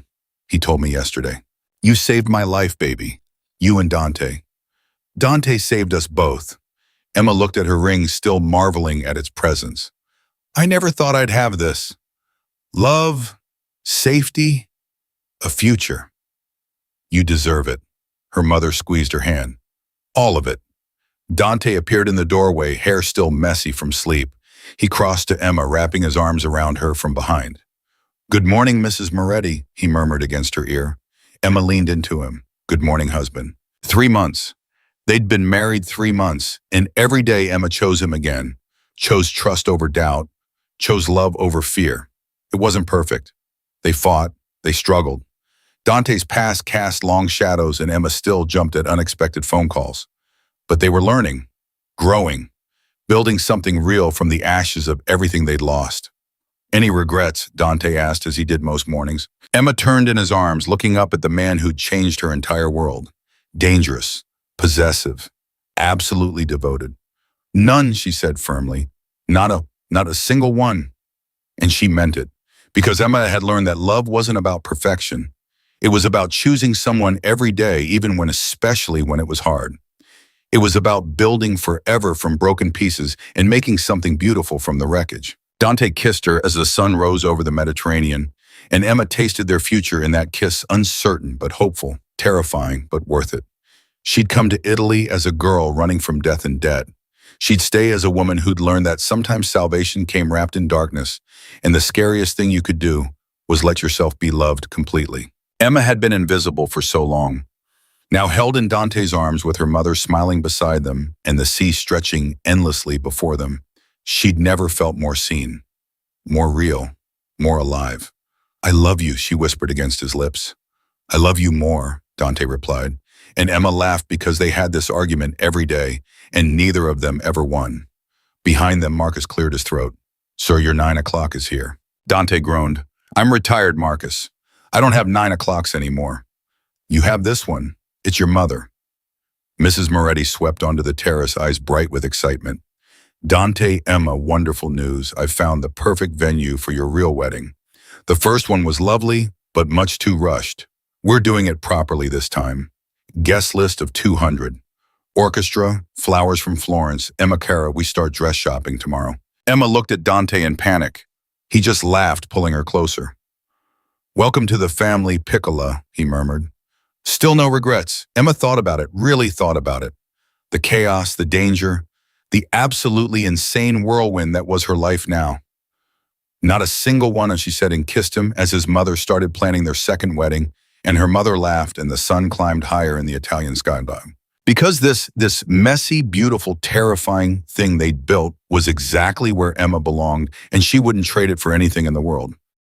He told me yesterday. You saved my life, baby. You and Dante. Dante saved us both. Emma looked at her ring, still marveling at its presence. I never thought I'd have this. Love, safety, a future. You deserve it. Her mother squeezed her hand. All of it. Dante appeared in the doorway, hair still messy from sleep. He crossed to Emma, wrapping his arms around her from behind. Good morning, Mrs. Moretti, he murmured against her ear. Emma leaned into him. Good morning, husband. 3 months. They'd been married 3 months, and every day Emma chose him again, chose trust over doubt, chose love over fear. It wasn't perfect. They fought, they struggled. Dante's past cast long shadows, and Emma still jumped at unexpected phone calls. But they were learning, growing, building something real from the ashes of everything they'd lost. Any regrets? Dante asked as he did most mornings. Emma turned in his arms, looking up at the man who'd changed her entire world. Dangerous, possessive, absolutely devoted. None, she said firmly. Not a single one. And she meant it, because Emma had learned that love wasn't about perfection. It was about choosing someone every day, especially when it was hard. It was about building forever from broken pieces and making something beautiful from the wreckage. Dante kissed her as the sun rose over the Mediterranean, and Emma tasted their future in that kiss, uncertain but hopeful, terrifying but worth it. She'd come to Italy as a girl running from death and debt. She'd stay as a woman who'd learned that sometimes salvation came wrapped in darkness, and the scariest thing you could do was let yourself be loved completely. Emma had been invisible for so long. Now held in Dante's arms with her mother smiling beside them and the sea stretching endlessly before them, she'd never felt more seen, more real, more alive. I love you, she whispered against his lips. I love you more, Dante replied. And Emma laughed because they had this argument every day, and neither of them ever won. Behind them, Marcus cleared his throat. Sir, your 9 o'clock is here. Dante groaned. I'm retired, Marcus. I don't have 9 o'clocks anymore. You have this one. It's your mother. Mrs. Moretti swept onto the terrace, eyes bright with excitement. Dante, Emma, wonderful news. I've found the perfect venue for your real wedding. The first one was lovely, but much too rushed. We're doing it properly this time. Guest list of 200. Orchestra, flowers from Florence. Emma Cara, we start dress shopping tomorrow. Emma looked at Dante in panic. He just laughed, pulling her closer. Welcome to the family, Piccola, he murmured. Still no regrets. Emma thought about it, really thought about it. The chaos, the danger, the absolutely insane whirlwind that was her life now. Not a single one, she said, and kissed him as his mother started planning their second wedding, and her mother laughed and the sun climbed higher in the Italian skyline. Because this messy, beautiful, terrifying thing they'd built was exactly where Emma belonged, and she wouldn't trade it for anything in the world.